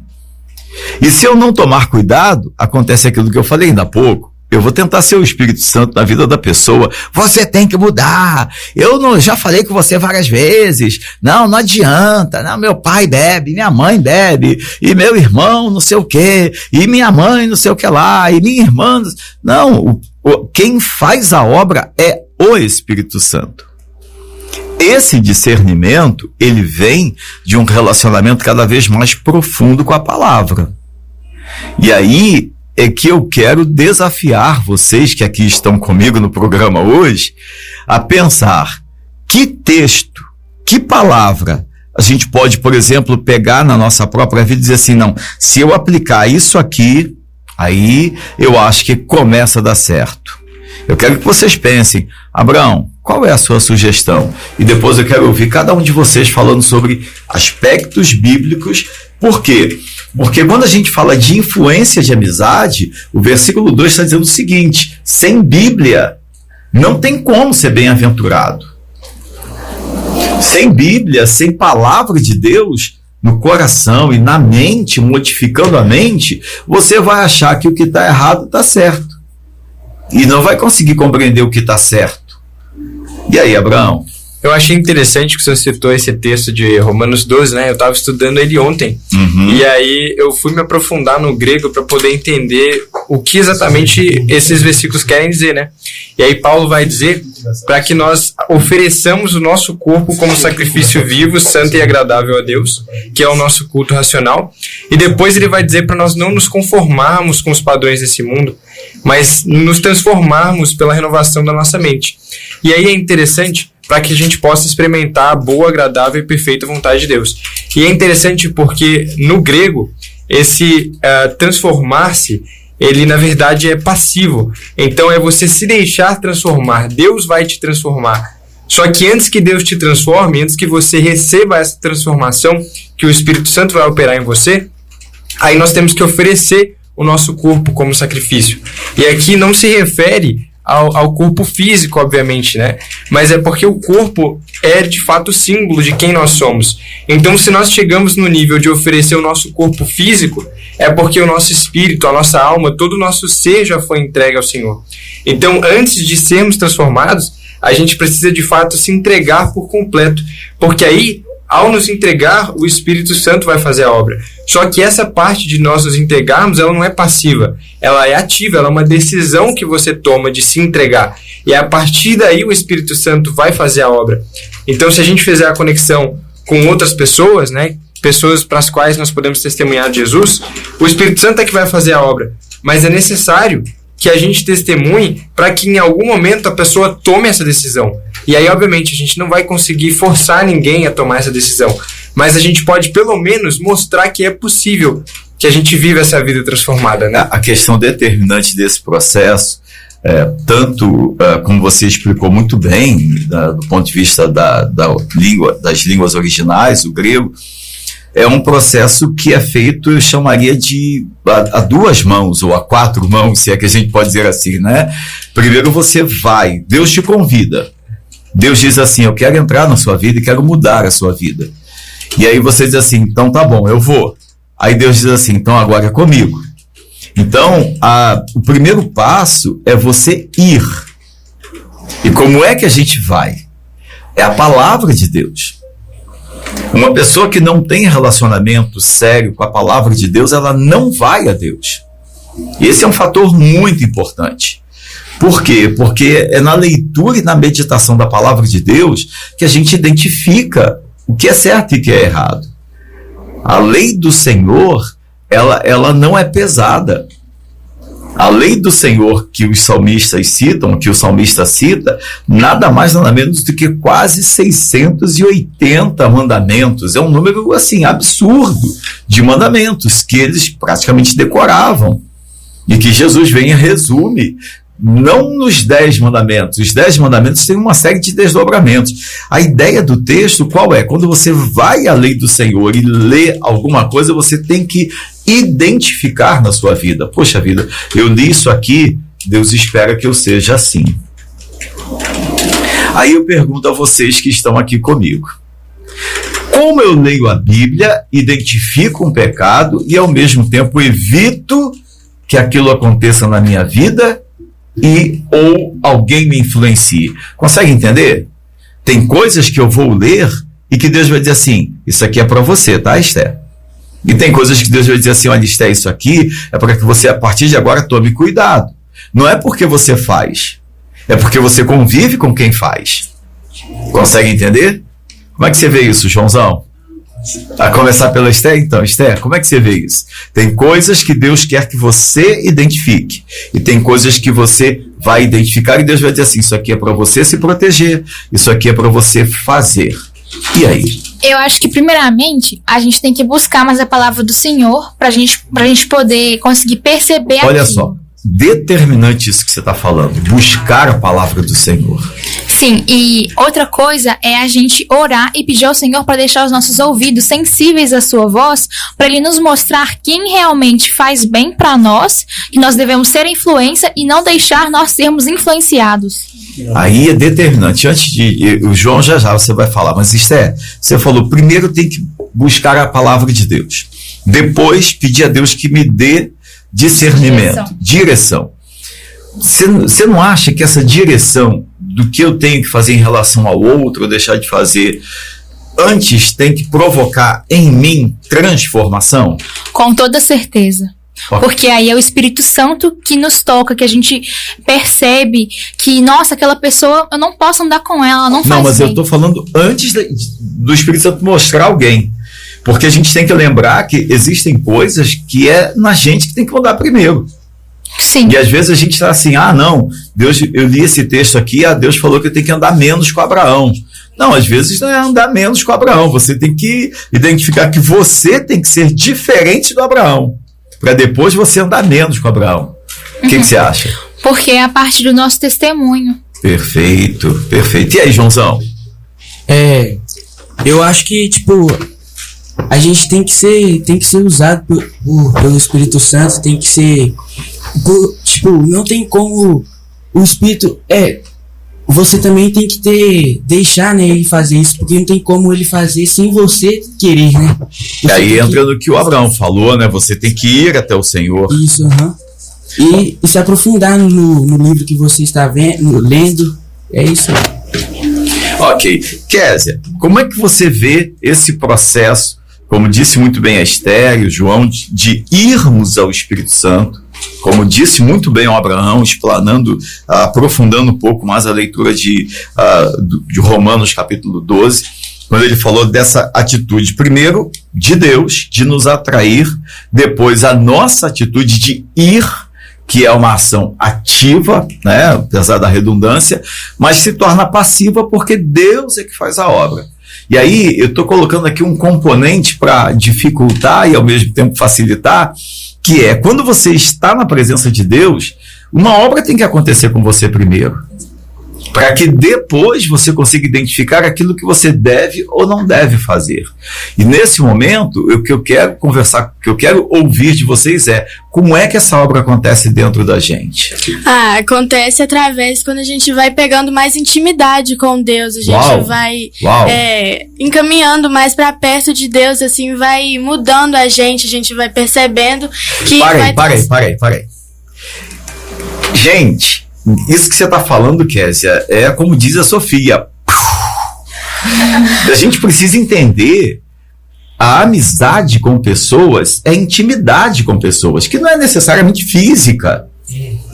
S2: E se eu não tomar cuidado, acontece aquilo que eu falei ainda há pouco. Eu vou tentar ser o Espírito Santo na vida da pessoa. Você tem que mudar. Já falei com você várias vezes. Não adianta. Não, meu pai bebe, minha mãe bebe, e meu irmão não sei o quê, e minha mãe não sei o que lá, e minha irmã... Não, quem faz a obra é o Espírito Santo. Esse discernimento, ele vem de um relacionamento cada vez mais profundo com a palavra. E aí é que eu quero desafiar vocês que aqui estão comigo no programa hoje a pensar que texto, que palavra a gente pode, por exemplo, pegar na nossa própria vida e dizer assim, não, se eu aplicar isso aqui, aí eu acho que começa a dar certo. Eu quero que vocês pensem, Abraão, qual é a sua sugestão? E depois eu quero ouvir cada um de vocês falando sobre aspectos bíblicos. Por quê? Porque quando a gente fala de influência de amizade, o versículo 2 está dizendo o seguinte, sem Bíblia, não tem como ser bem-aventurado. Sem Bíblia, sem palavra de Deus no coração e na mente, modificando a mente, você vai achar que o que está errado está certo. E não vai conseguir compreender o que está certo. E aí, Abraão?
S3: Eu achei interessante que o senhor citou esse texto de Romanos 12, né? Eu estava estudando ele ontem. E aí eu fui me aprofundar no grego para poder entender o que exatamente esses versículos querem dizer, né? E aí Paulo vai dizer para que nós ofereçamos o nosso corpo como sacrifício vivo, santo e agradável a Deus, que é o nosso culto racional. E depois ele vai dizer para nós não nos conformarmos com os padrões desse mundo, mas nos transformarmos pela renovação da nossa mente. E aí é interessante para que a gente possa experimentar a boa, agradável e perfeita vontade de Deus. E é interessante porque no grego, esse transformar-se, ele na verdade é passivo. Então é você se deixar transformar. Deus vai te transformar. Só que antes que Deus te transforme, antes que você receba essa transformação que o Espírito Santo vai operar em você, aí nós temos que oferecer o nosso corpo como sacrifício. E aqui não se refere ao corpo físico, obviamente, né? Mas é porque o corpo é de fato símbolo de quem nós somos. Então, se nós chegamos no nível de oferecer o nosso corpo físico, é porque o nosso espírito, a nossa alma, todo o nosso ser já foi entregue ao Senhor. Então, antes de sermos transformados, a gente precisa de fato se entregar por completo, porque aí, ao nos entregar, o Espírito Santo vai fazer a obra. Só que essa parte de nós nos entregarmos, ela não é passiva, ela é ativa, ela é uma decisão que você toma de se entregar. E a partir daí o Espírito Santo vai fazer a obra. Então, se a gente fizer a conexão com outras pessoas, né, pessoas para as quais nós podemos testemunhar de Jesus, o Espírito Santo é que vai fazer a obra. Mas é necessário que a gente testemunhe para que em algum momento a pessoa tome essa decisão. E aí, obviamente, a gente não vai conseguir forçar ninguém a tomar essa decisão, mas a gente pode, pelo menos, mostrar que é possível que a gente viva essa vida transformada, né?
S2: A questão determinante desse processo, tanto como você explicou muito bem, do ponto de vista das línguas originais, o grego, é um processo que é feito, eu chamaria de a duas mãos, ou a quatro mãos, se é que a gente pode dizer assim, né? Primeiro você vai, Deus te convida. Deus diz assim, eu quero entrar na sua vida e quero mudar a sua vida. E aí você diz assim, então tá bom, eu vou. Aí Deus diz assim, então agora é comigo. Então, o primeiro passo é você ir. E como é que a gente vai? É a palavra de Deus. Uma pessoa que não tem relacionamento sério com a palavra de Deus, ela não vai a Deus. E esse é um fator muito importante. Por quê? Porque é na leitura e na meditação da palavra de Deus que a gente identifica o que é certo e o que é errado. A lei do Senhor, ela não é pesada. A lei do Senhor que os salmistas citam, que o salmista cita, nada mais nada menos do que quase 680 mandamentos. É um número assim absurdo de mandamentos que eles praticamente decoravam. E que Jesus vem e resume, não nos 10 mandamentos. Os 10 mandamentos têm uma série de desdobramentos. A ideia do texto qual é? Quando você vai à lei do Senhor e lê alguma coisa, você tem que identificar na sua vida. Poxa vida, eu li isso aqui, Deus espera que eu seja assim. Aí eu pergunto a vocês que estão aqui comigo. Como eu leio a Bíblia, identifico um pecado e ao mesmo tempo evito que aquilo aconteça na minha vida ou alguém me influencie? Consegue entender? Tem coisas que eu vou ler e que Deus vai dizer assim, isso aqui é para você, tá, Esther? E tem coisas que Deus vai dizer assim, olha, Esther, isso aqui é para que você, a partir de agora, tome cuidado. Não é porque você faz, é porque você convive com quem faz. Consegue entender? Como é que você vê isso, Joãozão? A começar pela Esther, então. Esther, como é que você vê isso? Tem coisas que Deus quer que você identifique. E tem coisas que você vai identificar e Deus vai dizer assim, isso aqui é para você se proteger, isso aqui é para você fazer. E aí?
S6: Eu acho que, primeiramente, a gente tem que buscar mais a palavra do Senhor pra gente poder conseguir perceber
S2: Olha
S6: aquilo.
S2: só, determinante isso que você está falando, buscar a palavra do Senhor.
S6: Sim, e outra coisa é a gente orar e pedir ao Senhor para deixar os nossos ouvidos sensíveis à sua voz, para Ele nos mostrar quem realmente faz bem para nós, que nós devemos ser influência e não deixar nós sermos influenciados.
S2: Aí é determinante. Antes de... O João já você vai falar, mas você falou, primeiro tem que buscar a palavra de Deus. Depois pedir a Deus que me dê discernimento, direção. Você não acha que essa direção do que eu tenho que fazer em relação ao outro, ou deixar de fazer, antes tem que provocar em mim transformação?
S6: Com toda certeza. Porque aí é o Espírito Santo que nos toca, que a gente percebe que, nossa, aquela pessoa, eu não posso andar com ela não faz bem.
S2: Não, mas eu estou falando antes do Espírito Santo mostrar alguém. Porque a gente tem que lembrar que existem coisas que é na gente que tem que mudar primeiro.
S6: Sim.
S2: E às vezes a gente está assim, não, Deus, eu li esse texto aqui, Deus falou que eu tenho que andar menos com Abraão. Não, às vezes não é andar menos com Abraão, você tem que identificar que você tem que ser diferente do Abraão, para depois você andar menos com Abraão. O que você acha?
S6: Porque é a parte do nosso testemunho.
S2: Perfeito, perfeito. E aí, Joãozão?
S4: Eu acho que, a gente tem que ser usado pelo Espírito Santo, tem que ser, não tem como o Espírito, você também tem que deixar, né, ele fazer isso, porque não tem como ele fazer sem você querer, né?
S2: E aí entra no que o Abraão falou, né, você tem que ir até o Senhor.
S4: Isso, e se aprofundar no livro que você está lendo, é isso aí.
S2: Ok, Kézia, como é que você vê esse processo, como disse muito bem a Esther e o João, de irmos ao Espírito Santo, como disse muito bem o Abraão, explanando, aprofundando um pouco mais a leitura de Romanos capítulo 12, quando ele falou dessa atitude, primeiro, de Deus, de nos atrair, depois a nossa atitude de ir, que é uma ação ativa, né, apesar da redundância, mas se torna passiva porque Deus é que faz a obra. E aí eu estou colocando aqui um componente para dificultar e ao mesmo tempo facilitar, que é quando você está na presença de Deus, uma obra tem que acontecer com você primeiro, para que depois você consiga identificar aquilo que você deve ou não deve fazer. E nesse momento, o que eu quero conversar, o que eu quero ouvir de vocês é como é que essa obra acontece dentro da gente?
S5: Acontece através quando a gente vai pegando mais intimidade com Deus, a gente vai encaminhando mais para perto de Deus, assim, vai mudando a gente vai percebendo que...
S2: Para aí. Gente, isso que você está falando, Kézia, é como diz a Sofia. A gente precisa entender a amizade com pessoas é intimidade com pessoas, que não é necessariamente física.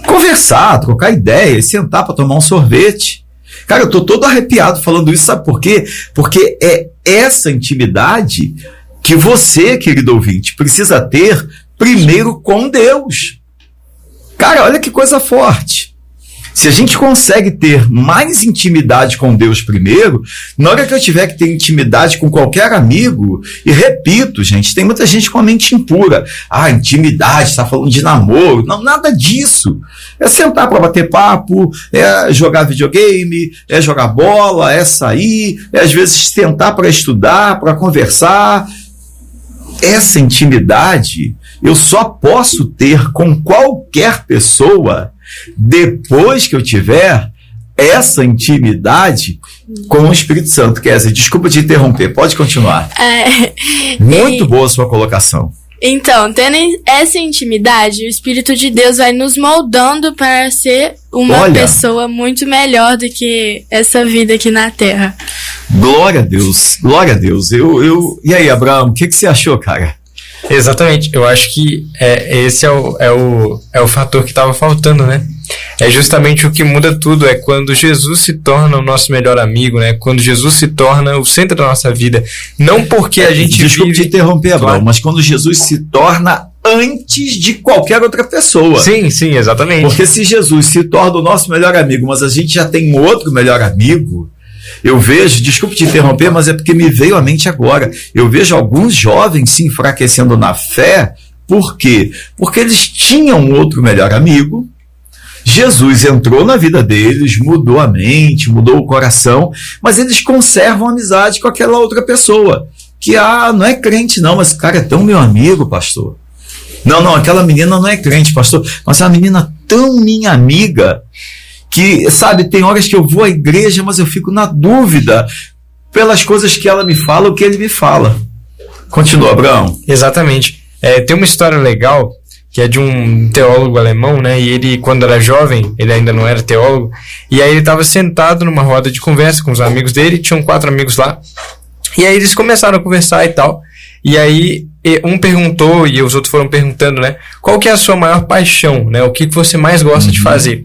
S2: Conversar, trocar ideias, sentar para tomar um sorvete. Cara, eu tô todo arrepiado falando isso, sabe por quê? Porque é essa intimidade que você, querido ouvinte, precisa ter primeiro com Deus. Cara, olha que coisa forte. Se a gente consegue ter mais intimidade com Deus primeiro, na hora que eu tiver que ter intimidade com qualquer amigo, e repito, gente, tem muita gente com a mente impura. Intimidade, está falando de namoro. Não, nada disso. É sentar para bater papo, é jogar videogame, é jogar bola, é sair, é às vezes sentar para estudar, para conversar. Essa intimidade eu só posso ter com qualquer pessoa depois que eu tiver essa intimidade com o Espírito Santo. Kézia, desculpa te interromper, pode continuar. Muito boa a sua colocação.
S5: Então, tendo essa intimidade, o Espírito de Deus vai nos moldando para ser uma pessoa muito melhor do que essa vida aqui na Terra.
S2: Glória a Deus, glória a Deus. E aí, Abraão, o que você achou, cara?
S3: Exatamente, eu acho que esse é o fator que estava faltando, né? É justamente o que muda tudo, é quando Jesus se torna o nosso melhor amigo, né? Quando Jesus se torna o centro da nossa vida. Não porque a gente
S2: Desculpe te interromper, Abraão, mas quando Jesus se torna antes de qualquer outra pessoa.
S3: Sim, exatamente.
S2: Porque se Jesus se torna o nosso melhor amigo, mas a gente já tem outro melhor amigo, Eu vejo, desculpe te interromper, mas é porque me veio à mente agora, eu vejo alguns jovens se enfraquecendo na fé. Por quê? Porque eles tinham um outro melhor amigo, Jesus entrou na vida deles, mudou a mente, mudou o coração, mas eles conservam amizade com aquela outra pessoa, que não é crente não, mas o cara é tão meu amigo, pastor. Não, aquela menina não é crente, pastor, mas é uma menina tão minha amiga, que, sabe, tem horas que eu vou à igreja, mas eu fico na dúvida pelas coisas que ela me fala, o que ele me fala. Continua, Abraão.
S3: Exatamente. Tem uma história legal, que é de um teólogo alemão, né? E ele, quando era jovem, ele ainda não era teólogo, e aí ele estava sentado numa roda de conversa com os amigos dele, tinham 4 amigos lá, e aí eles começaram a conversar e tal, e aí um perguntou, e os outros foram perguntando, né? Qual que é a sua maior paixão, né? O que você mais gosta de fazer?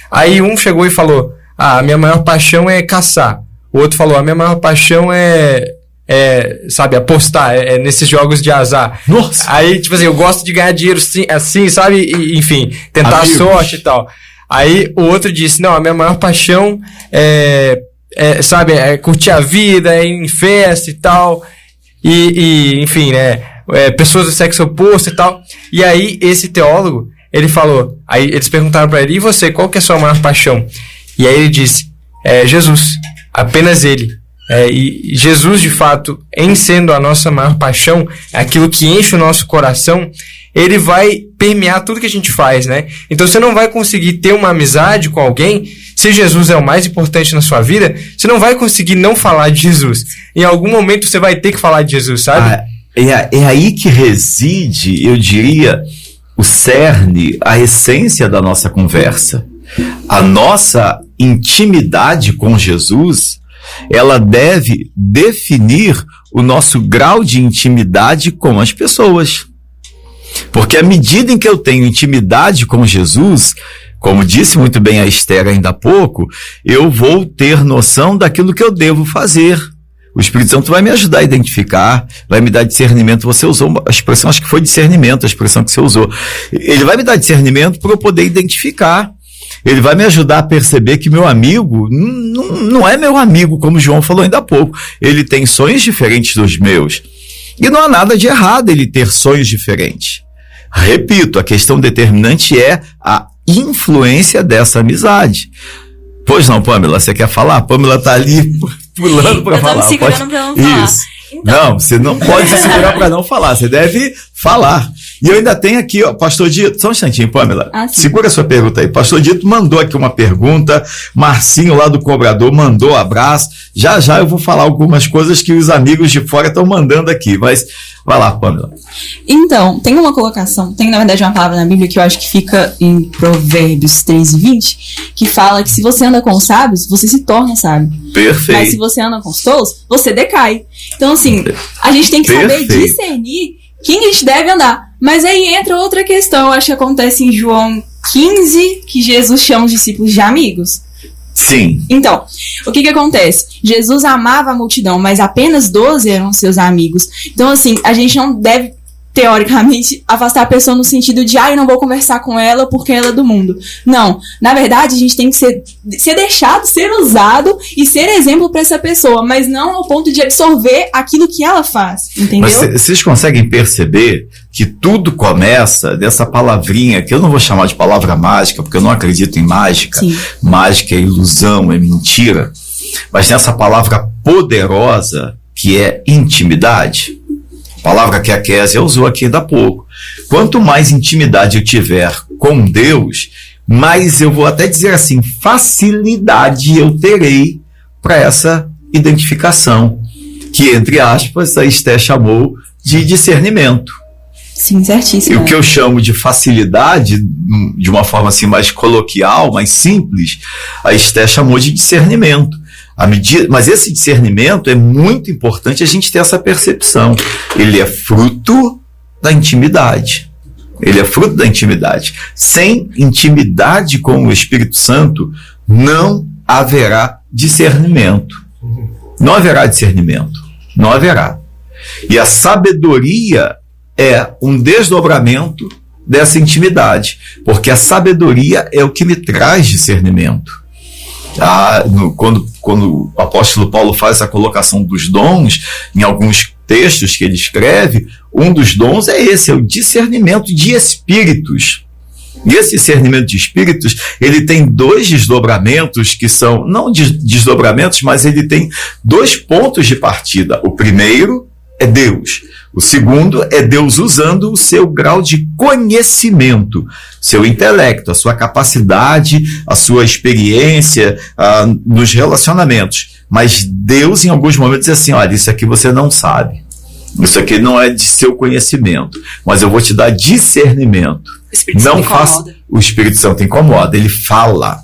S3: Aí um chegou e falou, a minha maior paixão é caçar. O outro falou, a minha maior paixão sabe, apostar, nesses jogos de azar.
S2: Nossa!
S3: Aí, tipo assim, eu gosto de ganhar dinheiro assim, sabe? E, enfim, tentar sorte e tal. Aí o outro disse, não, a minha maior paixão sabe, curtir a vida, ir em festa e tal. E enfim, né? Pessoas do sexo oposto e tal. E aí, esse teólogo, ele falou, aí eles perguntaram pra ele, e você, qual que é a sua maior paixão? E aí ele disse, Jesus, apenas ele. E Jesus, de fato, em sendo a nossa maior paixão, aquilo que enche o nosso coração, ele vai permear tudo que a gente faz, né? Então você não vai conseguir ter uma amizade com alguém, se Jesus é o mais importante na sua vida, você não vai conseguir não falar de Jesus. Em algum momento você vai ter que falar de Jesus, sabe?
S2: É aí que reside, eu diria, o cerne, a essência da nossa conversa. A nossa intimidade com Jesus, ela deve definir o nosso grau de intimidade com as pessoas. Porque à medida em que eu tenho intimidade com Jesus, como disse muito bem a Esther ainda há pouco, eu vou ter noção daquilo que eu devo fazer. O Espírito Santo vai me ajudar a identificar, vai me dar discernimento. Você usou a expressão, acho que foi discernimento, a expressão que você usou. Ele vai me dar discernimento para eu poder identificar. Ele vai me ajudar a perceber que meu amigo não é meu amigo, como o João falou ainda há pouco. Ele tem sonhos diferentes dos meus. E não há nada de errado ele ter sonhos diferentes. Repito, a questão determinante é a influência dessa amizade. Pois não, Pamela, você quer falar? A Pamela está ali pulando para falar.
S7: Eu tô me segurando para não falar.
S2: Isso. Então. Não, você não pode se segurar para não falar, você deve falar. E eu ainda tenho aqui, ó, Pastor Dito, só um instantinho, Pamela, segura a sua pergunta aí. Pastor Dito mandou aqui uma pergunta, Marcinho lá do Cobrador mandou abraço, já eu vou falar algumas coisas que os amigos de fora estão mandando aqui, mas vai lá, Pamela.
S8: Então, tem uma colocação, tem na verdade uma palavra na Bíblia que eu acho que fica em Provérbios 3:20, que fala que se você anda com os sábios, você se torna sábio.
S2: Perfeito.
S8: Mas se você anda com os tolos, você decai. Então, assim, a gente tem que saber discernir quem a gente deve andar. Mas aí entra outra questão, eu acho que acontece em João 15, que Jesus chama os discípulos de amigos.
S2: Sim.
S8: Então, o que acontece? Jesus amava a multidão, mas apenas 12 eram seus amigos. Então, assim, a gente não deve, teoricamente, afastar a pessoa no sentido de, eu não vou conversar com ela porque ela é do mundo. Não. Na verdade, a gente tem que ser deixado, ser usado e ser exemplo para essa pessoa, mas não ao ponto de absorver aquilo que ela faz, entendeu?
S2: Mas vocês conseguem perceber que tudo começa dessa palavrinha, que eu não vou chamar de palavra mágica, porque eu não acredito em mágica.
S8: Sim.
S2: Mágica é ilusão, é mentira. Mas nessa palavra poderosa que é intimidade. Palavra que a Kézia usou aqui ainda há pouco. Quanto mais intimidade eu tiver com Deus, mais eu vou até dizer assim, facilidade eu terei para essa identificação, que, entre aspas, a Esté chamou de discernimento.
S8: Sim, certíssimo.
S2: E o que eu chamo de facilidade, de uma forma assim mais coloquial, mais simples, a Esté chamou de discernimento. Mas esse discernimento é muito importante a gente ter essa percepção. Ele é fruto da intimidade. Ele é fruto da intimidade. Sem intimidade com o Espírito Santo, não haverá discernimento. Não haverá discernimento. Não haverá. E a sabedoria é um desdobramento dessa intimidade. Porque a sabedoria é o que me traz discernimento. Quando o apóstolo Paulo faz a colocação dos dons, em alguns textos que ele escreve, um dos dons é esse, é o discernimento de espíritos. E esse discernimento de espíritos, ele tem 2 desdobramentos que são, não desdobramentos, mas ele tem 2 pontos de partida. O primeiro é Deus. O segundo é Deus usando o seu grau de conhecimento, seu intelecto, a sua capacidade, a sua experiência nos relacionamentos. Mas Deus, em alguns momentos, diz assim, olha, isso aqui você não sabe. Isso aqui não é de seu conhecimento, mas eu vou te dar discernimento.
S7: O Espírito Santo incomoda.
S2: O Espírito Santo incomoda, ele fala.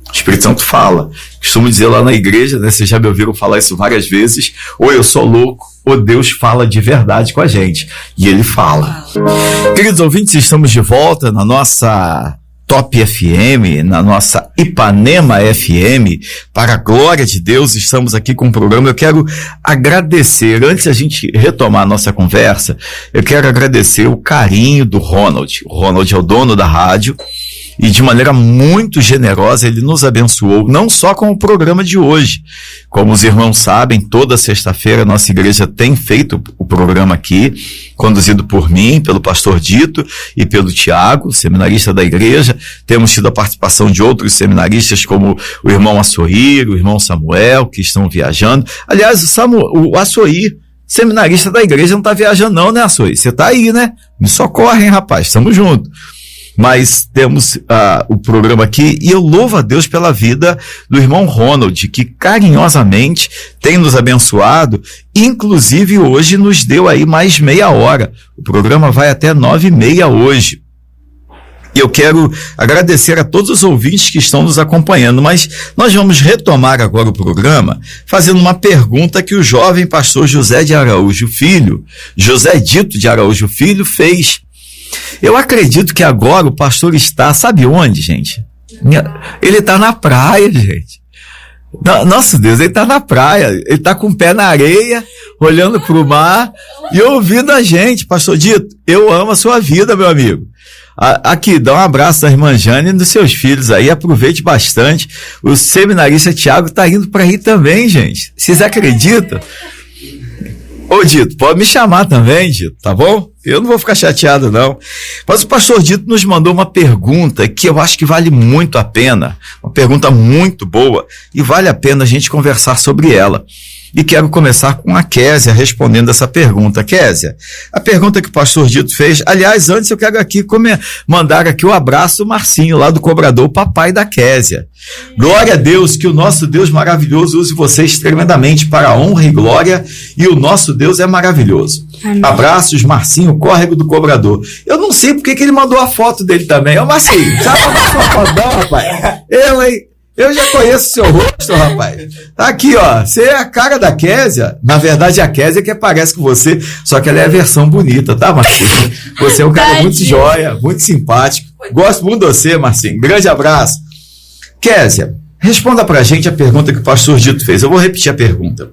S2: O Espírito Santo fala. Costumo dizer lá na igreja, né, vocês já me ouviram falar isso várias vezes, ou eu sou louco, ou Deus fala de verdade com a gente. E ele fala. Queridos ouvintes, estamos de volta na nossa Top FM, na nossa Ipanema FM, para a glória de Deus, estamos aqui com um programa. Eu quero agradecer, antes de a gente retomar a nossa conversa, eu quero agradecer o carinho do Ronald. O Ronald é o dono da rádio e de maneira muito generosa ele nos abençoou, não só com o programa de hoje. Como os irmãos sabem, toda sexta-feira a nossa igreja tem feito o programa aqui, conduzido por mim, pelo pastor Dito e pelo Tiago, seminarista da igreja. Temos tido a participação de outros seminaristas, como o irmão Assoir, o irmão Samuel, que estão viajando. Aliás, o Assoir, seminarista da igreja, não está viajando não, né, Assoir? Você está aí, né? Me socorre, hein, rapaz? Estamos juntos. Mas temos o programa aqui e eu louvo a Deus pela vida do irmão Ronald, que carinhosamente tem nos abençoado, inclusive hoje nos deu aí mais meia hora. O programa vai até 9h30 hoje. E eu quero agradecer a todos os ouvintes que estão nos acompanhando, mas nós vamos retomar agora o programa fazendo uma pergunta que o jovem pastor José de Araújo Filho, José Dito de Araújo Filho, fez. Eu acredito que agora o pastor está, sabe onde, gente? Ele está na praia, gente. Nosso Deus, ele está na praia, ele está com o pé na areia, olhando para o mar e ouvindo a gente. Pastor Dito, eu amo a sua vida, meu amigo. Aqui, dá um abraço da irmã Jane e dos seus filhos aí, aproveite bastante. O seminarista Tiago está indo para aí também, gente. Vocês acreditam? Ô Dito, pode me chamar também, Dito, tá bom? Eu não vou ficar chateado, não. Mas o pastor Dito nos mandou uma pergunta que eu acho que vale muito a pena. Uma pergunta muito boa e vale a pena a gente conversar sobre ela. E quero começar com a Késia respondendo essa pergunta. Késia, a pergunta que o pastor Dito fez, aliás, antes eu quero aqui mandar aqui o abraço do Marcinho, lá do Cobrador, o papai da Késia. Glória a Deus, que o nosso Deus maravilhoso use vocês tremendamente para a honra e glória, e o nosso Deus é maravilhoso. Amém. Abraços, Marcinho, Córrego do Cobrador. Eu não sei porque que ele mandou a foto dele também. Ô Marcinho, sabe a sua foto não, rapaz? Eu já conheço o seu rosto, rapaz. Tá aqui, ó. Você é a cara da Késia. Na verdade, a Késia que parece com você, só que ela é a versão bonita, tá, Marcinho? Você é um cara muito joia, muito simpático. Gosto muito de você, Marcinho. Grande abraço. Késia, responda pra gente a pergunta que o pastor Dito fez. Eu vou repetir a pergunta.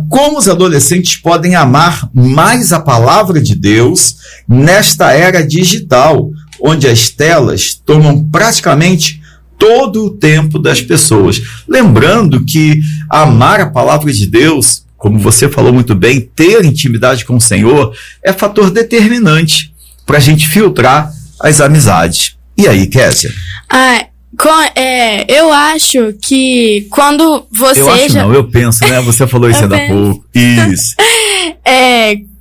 S2: Como os adolescentes podem amar mais a palavra de Deus nesta era digital, onde as telas tomam praticamente todo o tempo das pessoas? Lembrando que amar a palavra de Deus, como você falou muito bem, ter intimidade com o Senhor é fator determinante para a gente filtrar as amizades. E aí, Késia?
S5: Eu acho que quando você...
S2: Eu penso, né? Você falou isso ainda há pouco. Isso.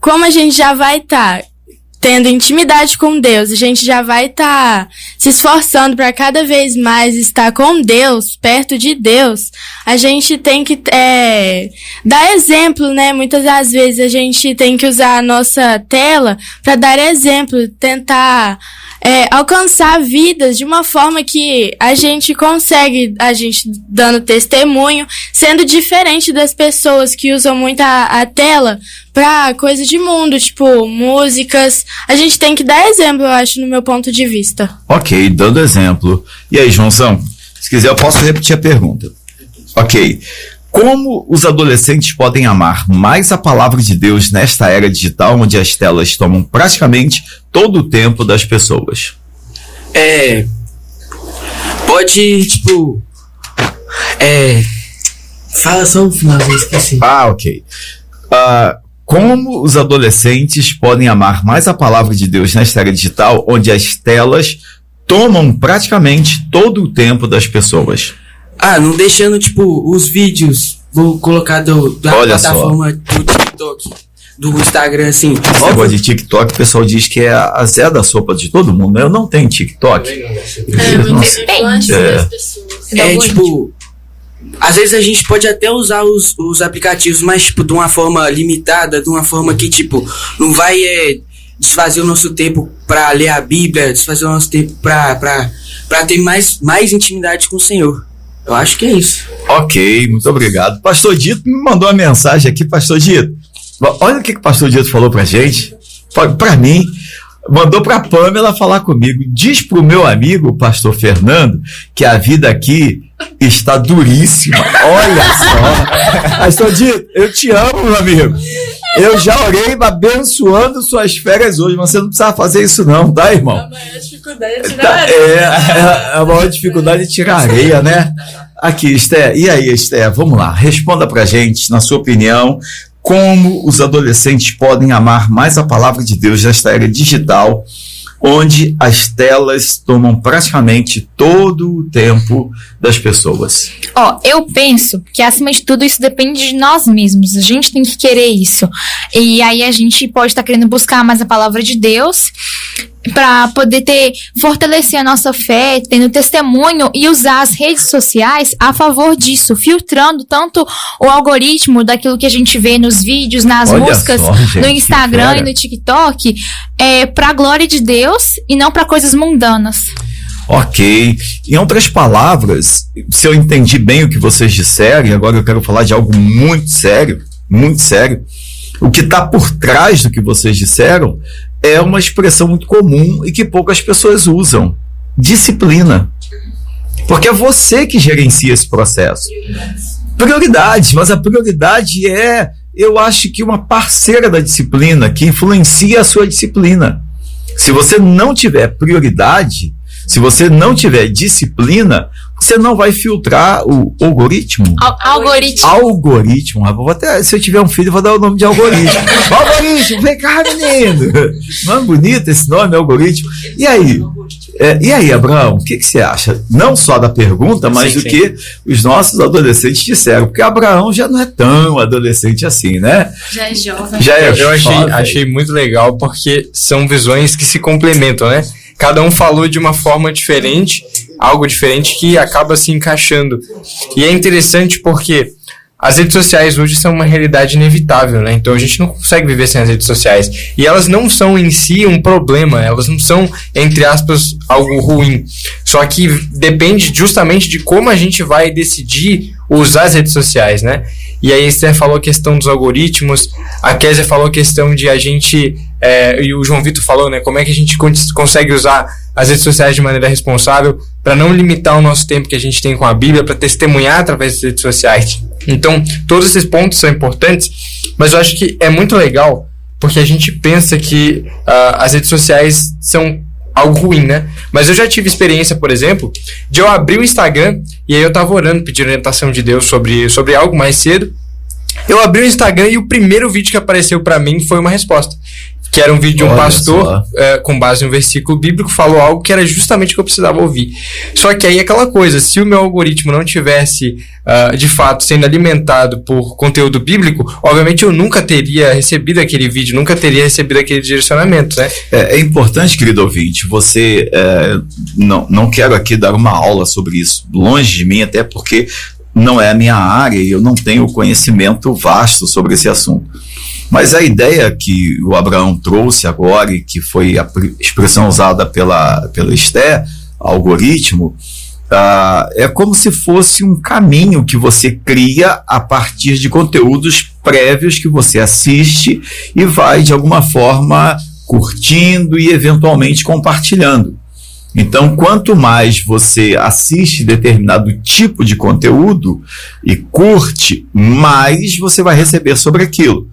S5: Como a gente já vai estar tendo intimidade com Deus, a gente já vai estar se esforçando para cada vez mais estar com Deus, perto de Deus, a gente tem que dar exemplo, né? Muitas das vezes a gente tem que usar a nossa tela para dar exemplo, tentar alcançar vidas de uma forma que a gente consegue, a gente dando testemunho, sendo diferente das pessoas que usam muito a tela pra coisa de mundo, tipo músicas. A gente tem que dar exemplo, eu acho, no meu ponto de vista.
S2: Ok, dando exemplo. E aí, Joãozão, se quiser eu posso repetir a pergunta. Ok. Como os adolescentes podem amar mais a palavra de Deus nesta era digital, onde as telas tomam praticamente todo o tempo das pessoas?
S4: Pode, tipo, Fala só o finalzinho, esqueci.
S2: Ok. Como os adolescentes podem amar mais a palavra de Deus nesta era digital, onde as telas tomam praticamente todo o tempo das pessoas?
S4: Não deixando, tipo, os vídeos, vou colocar da plataforma do TikTok, do Instagram, assim.
S2: Esse negócio de TikTok, o pessoal diz que é a Zé da sopa de todo mundo. Eu não tenho TikTok.
S4: Tipo, às vezes a gente pode até usar os aplicativos, mas, tipo, de uma forma limitada, de uma forma que, tipo, não vai desfazer o nosso tempo pra ler a Bíblia, desfazer o nosso tempo pra ter mais intimidade com o Senhor. Eu acho que é isso.
S2: Ok, muito obrigado. Pastor Dito me mandou uma mensagem aqui, Pastor Dito. Olha o que o Pastor Dito falou pra gente. Pra mim, mandou pra Pamela falar comigo. Diz pro meu amigo, Pastor Fernando, que a vida aqui está duríssima. Olha só. Pastor Dito, eu te amo, meu amigo. Eu já orei abençoando suas férias hoje, mas você não precisava fazer isso não, tá, irmão?
S5: A maior dificuldade é tirar areia.
S2: A maior dificuldade é tirar areia, né? Aqui, Esté. E aí, Esté, vamos lá. Responda pra gente, na sua opinião, como os adolescentes podem amar mais a palavra de Deus nesta era digital, onde as telas tomam praticamente todo o tempo das pessoas.
S6: Eu penso que, acima de tudo, isso depende de nós mesmos. A gente tem que querer isso. E aí a gente pode estar querendo buscar mais a palavra de Deus para poder fortalecer a nossa fé, tendo testemunho e usar as redes sociais a favor disso, filtrando tanto o algoritmo daquilo que a gente vê nos vídeos, nas músicas, gente, no Instagram e no TikTok, para a glória de Deus e não para coisas mundanas.
S2: Ok. Em outras palavras, se eu entendi bem o que vocês disseram, e agora eu quero falar de algo muito sério, o que está por trás do que vocês disseram é uma expressão muito comum e que poucas pessoas usam: disciplina. Porque é você que gerencia esse processo. Prioridade, mas a prioridade eu acho que uma parceira da disciplina que influencia a sua disciplina. Se você não tiver prioridade, se você não tiver disciplina, você não vai filtrar o algoritmo. Algoritmo. Se eu tiver um filho, eu vou dar o nome de algoritmo. Algoritmo, vem cá, menino. Não é bonito esse nome, algoritmo? E aí, Abraão, o que você acha? Não só da pergunta, mas do que os nossos adolescentes disseram. Porque Abraão já não é tão adolescente assim, né?
S5: Já é jovem.
S3: Eu achei muito legal, porque são visões que se complementam, né? Cada um falou de uma forma diferente, algo diferente que acaba se encaixando. E é interessante porque as redes sociais hoje são uma realidade inevitável, né? Então a gente não consegue viver sem as redes sociais. E elas não são em si um problema, elas não são, entre aspas, algo ruim. Só que depende justamente de como a gente vai decidir usar as redes sociais, né? E aí a Esther falou a questão dos algoritmos, a Kézia falou a questão de a gente, e o João Vitor falou, né, como é que a gente consegue usar as redes sociais de maneira responsável para não limitar o nosso tempo que a gente tem com a Bíblia, para testemunhar através das redes sociais. Então, todos esses pontos são importantes, mas eu acho que é muito legal, porque a gente pensa que as redes sociais são algo ruim, né? Mas eu já tive experiência, por exemplo, de eu abrir o Instagram e aí eu tava orando, pedindo orientação de Deus sobre algo mais cedo. Eu abri o Instagram e o primeiro vídeo que apareceu pra mim foi uma resposta. Que era um vídeo de um pastor, com base em um versículo bíblico, falou algo que era justamente o que eu precisava ouvir. Só que aí aquela coisa, se o meu algoritmo não tivesse, de fato, sendo alimentado por conteúdo bíblico, obviamente eu nunca teria recebido aquele vídeo, nunca teria recebido aquele direcionamento, né?
S2: É importante, querido ouvinte, você, não quero aqui dar uma aula sobre isso, longe de mim, até porque não é a minha área e eu não tenho conhecimento vasto sobre esse assunto. Mas a ideia que o Abraão trouxe agora, e que foi a expressão usada pela Esther, algoritmo, é como se fosse um caminho que você cria a partir de conteúdos prévios que você assiste e vai, de alguma forma, curtindo e eventualmente compartilhando. Então, quanto mais você assiste determinado tipo de conteúdo e curte, mais você vai receber sobre aquilo.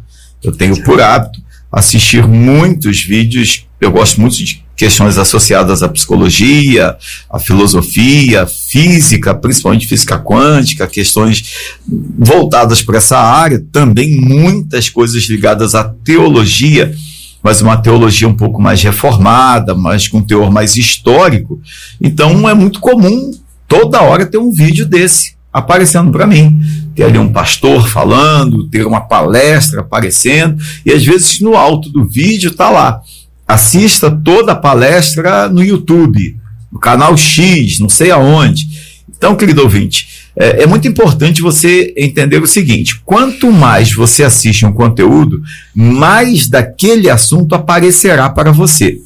S2: Eu tenho por hábito assistir muitos vídeos, eu gosto muito de questões associadas à psicologia, à filosofia, física, principalmente física quântica, questões voltadas para essa área, também muitas coisas ligadas à teologia, mas uma teologia um pouco mais reformada, mas com teor mais histórico. Então é muito comum toda hora ter um vídeo desse aparecendo para mim. Ter ali um pastor falando, ter uma palestra aparecendo, e às vezes no alto do vídeo está lá: assista toda a palestra no YouTube, no canal X, não sei aonde. Então, querido ouvinte, é muito importante você entender o seguinte: quanto mais você assiste um conteúdo, mais daquele assunto aparecerá para você.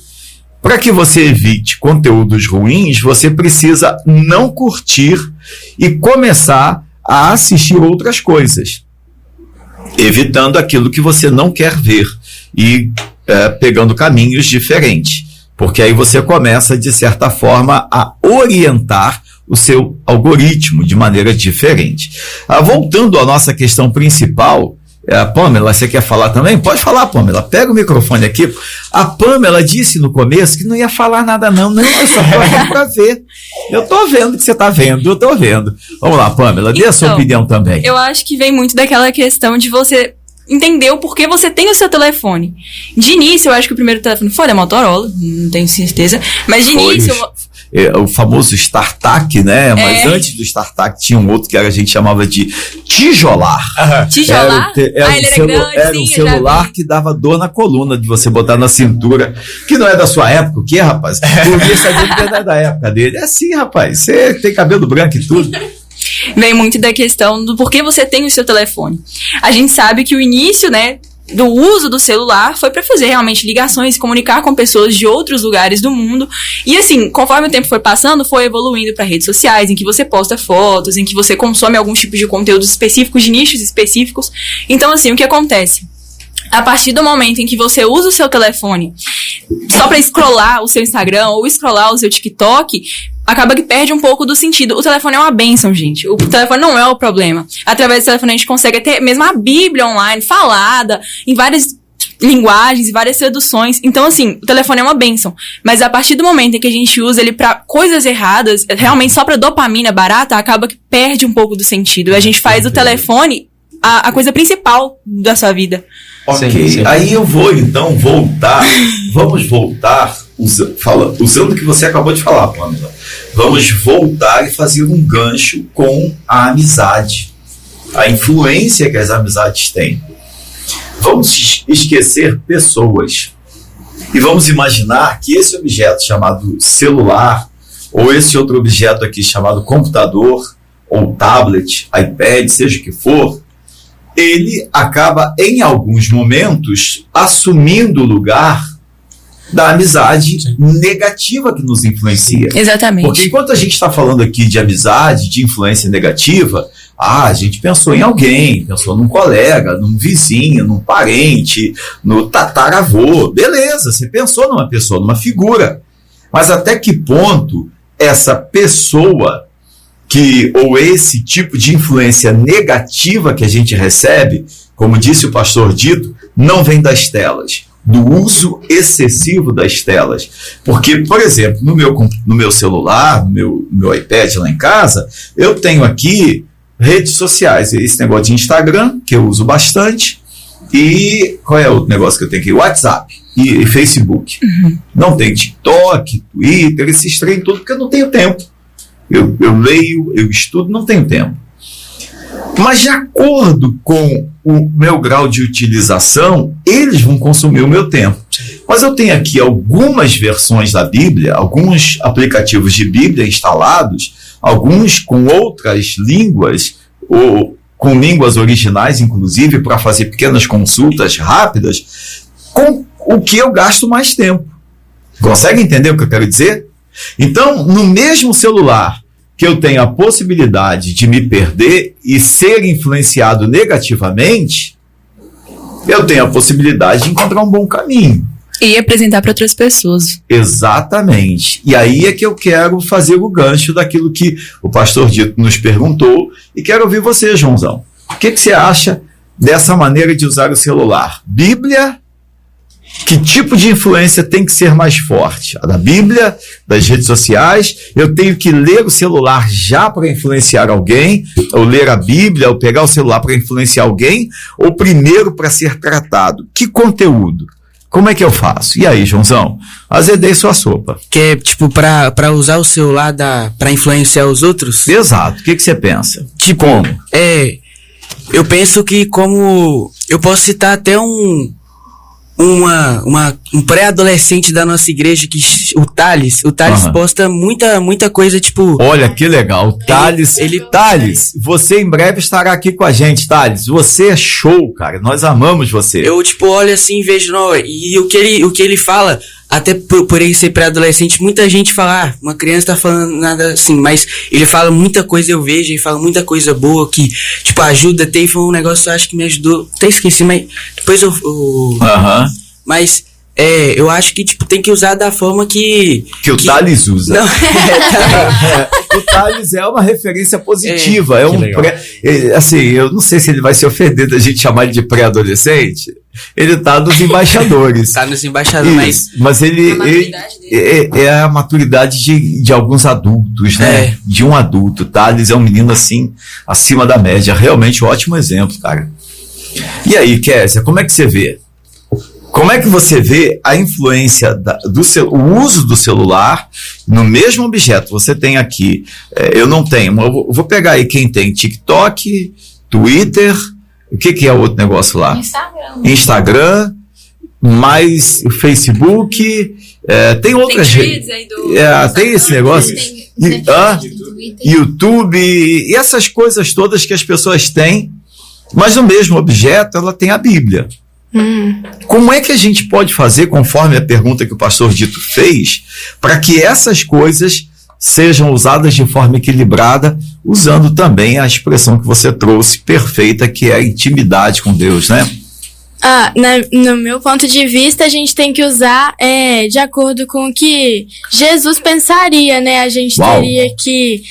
S2: Para que você evite conteúdos ruins, você precisa não curtir e começar a assistir outras coisas, evitando aquilo que você não quer ver e pegando caminhos diferentes, porque aí você começa, de certa forma, a orientar o seu algoritmo de maneira diferente. Voltando à nossa questão principal, Pamela, você quer falar também? Pode falar, Pamela. Pega o microfone aqui. A Pamela disse no começo que não ia falar nada não. Não, eu só estou aqui para ver. Eu estou vendo o que você está vendo, eu estou vendo. Vamos lá, Pamela, dê a sua opinião também.
S7: Eu acho que vem muito daquela questão de você entender o porquê você tem o seu telefone. De início, eu acho que o primeiro telefone foi da Motorola, não tenho certeza, mas de início...
S2: O famoso StarTAC, né? Mas antes do StarTAC tinha um outro que a gente chamava de tijolar.
S7: Tijolar?
S2: Era um celular que dava dor na coluna de você botar na cintura, que não é da sua época, o que, rapaz? Porque sabia que é da época dele. É assim, rapaz, você tem cabelo branco e tudo.
S7: Vem muito da questão do porquê você tem o seu telefone. A gente sabe que o início, né, do uso do celular foi para fazer realmente ligações, comunicar com pessoas de outros lugares do mundo. E assim, conforme o tempo foi passando, foi evoluindo para redes sociais, em que você posta fotos, em que você consome alguns tipos de conteúdos específicos, de nichos específicos. Então assim, o que acontece? A partir do momento em que você usa o seu telefone só para scrollar o seu Instagram ou scrollar o seu TikTok, acaba que perde um pouco do sentido. O telefone é uma bênção, gente. O telefone não é o problema. Através do telefone a gente consegue ter mesmo a Bíblia online, falada, em várias linguagens e várias traduções. Então, assim, o telefone é uma bênção. Mas a partir do momento em que a gente usa ele pra coisas erradas, realmente só pra dopamina barata, acaba que perde um pouco do sentido. A gente faz do telefone a coisa principal da sua vida.
S2: Ok, sim. Aí eu vou então voltar, vamos voltar, usando o que você acabou de falar, Pamela, vamos voltar e fazer um gancho com a amizade, a influência que as amizades têm. Vamos esquecer pessoas e vamos imaginar que esse objeto chamado celular, ou esse outro objeto aqui chamado computador, ou tablet, iPad, seja o que for, ele acaba, em alguns momentos, assumindo o lugar da amizade negativa que nos influencia.
S7: Exatamente.
S2: Porque enquanto a gente está falando aqui de amizade, de influência negativa, a gente pensou em alguém, pensou num colega, num vizinho, num parente, no tataravô. Beleza, você pensou numa pessoa, numa figura. Mas até que ponto essa pessoa ou esse tipo de influência negativa que a gente recebe, como disse o pastor Dito, não vem das telas, do uso excessivo das telas. Porque, por exemplo, no meu celular, no meu iPad lá em casa, eu tenho aqui redes sociais, esse negócio de Instagram, que eu uso bastante, e qual é o negócio que eu tenho aqui? WhatsApp e Facebook. Não tem TikTok, Twitter, esses trem tudo, porque eu não tenho tempo. Eu leio, eu estudo, não tenho tempo. Mas de acordo com o meu grau de utilização, eles vão consumir o meu tempo. Mas eu tenho aqui algumas versões da Bíblia, alguns aplicativos de Bíblia instalados, alguns com outras línguas, ou com línguas originais, inclusive, para fazer pequenas consultas rápidas, com o que eu gasto mais tempo. Consegue entender o que eu quero dizer? Então, no mesmo celular que eu tenho a possibilidade de me perder e ser influenciado negativamente, eu tenho a possibilidade de encontrar um bom caminho.
S7: E apresentar para outras pessoas.
S2: Exatamente. E aí é que eu quero fazer o gancho daquilo que o pastor Dito nos perguntou, e quero ouvir você, Joãozão. O que você acha dessa maneira de usar o celular? Bíblia Que tipo de influência tem que ser mais forte? A da Bíblia, das redes sociais? Eu tenho que ler o celular já para influenciar alguém? Ou ler a Bíblia, ou pegar o celular para influenciar alguém? Ou primeiro para ser tratado? Que conteúdo? Como é que eu faço? E aí, Joãozão? Azedei sua sopa.
S4: Que é, tipo, pra usar o celular pra influenciar os outros?
S2: Exato. O que você pensa?
S4: Tipo,
S2: como?
S4: Eu penso que como... Eu posso citar até um pré-adolescente da nossa igreja, o Thales posta muita coisa, tipo...
S2: Olha, que legal, Thales, Thales, você em breve estará aqui com a gente, Thales, você é show, cara, nós amamos você.
S4: Eu, tipo, olho assim e vejo, não, e o que ele fala, até por ele ser pré-adolescente, muita gente fala, uma criança tá falando nada assim, mas ele fala muita coisa, eu vejo, ele fala muita coisa boa, que, tipo, ajuda, foi um negócio, eu acho que me ajudou, até esqueci, mas depois Mas, eu acho que, tipo, tem que usar da forma que
S2: o Thales usa.
S4: Não,
S2: o Thales é uma referência positiva, assim, eu não sei se ele vai se ofender da gente chamar ele de pré-adolescente, ele tá nos embaixadores.
S4: Tá nos embaixadores,
S2: mas ele é a maturidade de alguns adultos, né? De um adulto. Thales é um menino, assim, acima da média, realmente um ótimo exemplo, cara. E aí, Kézia, como é que você vê? Como é que você vê a influência o uso do celular no mesmo objeto? Você tem aqui, eu não tenho, eu vou pegar aí quem tem TikTok, Twitter, o que é o outro negócio lá? Instagram, mais o Facebook, tem outras redes. Tem esse negócio. YouTube, e essas coisas todas que as pessoas têm, mas no mesmo objeto ela tem a Bíblia. Como é que a gente pode fazer, conforme a pergunta que o pastor Dito fez, para que essas coisas sejam usadas de forma equilibrada, usando também a expressão que você trouxe, perfeita, que é a intimidade com Deus, né?
S5: No meu ponto de vista, a gente tem que usar de acordo com o que Jesus pensaria, né? A gente teria que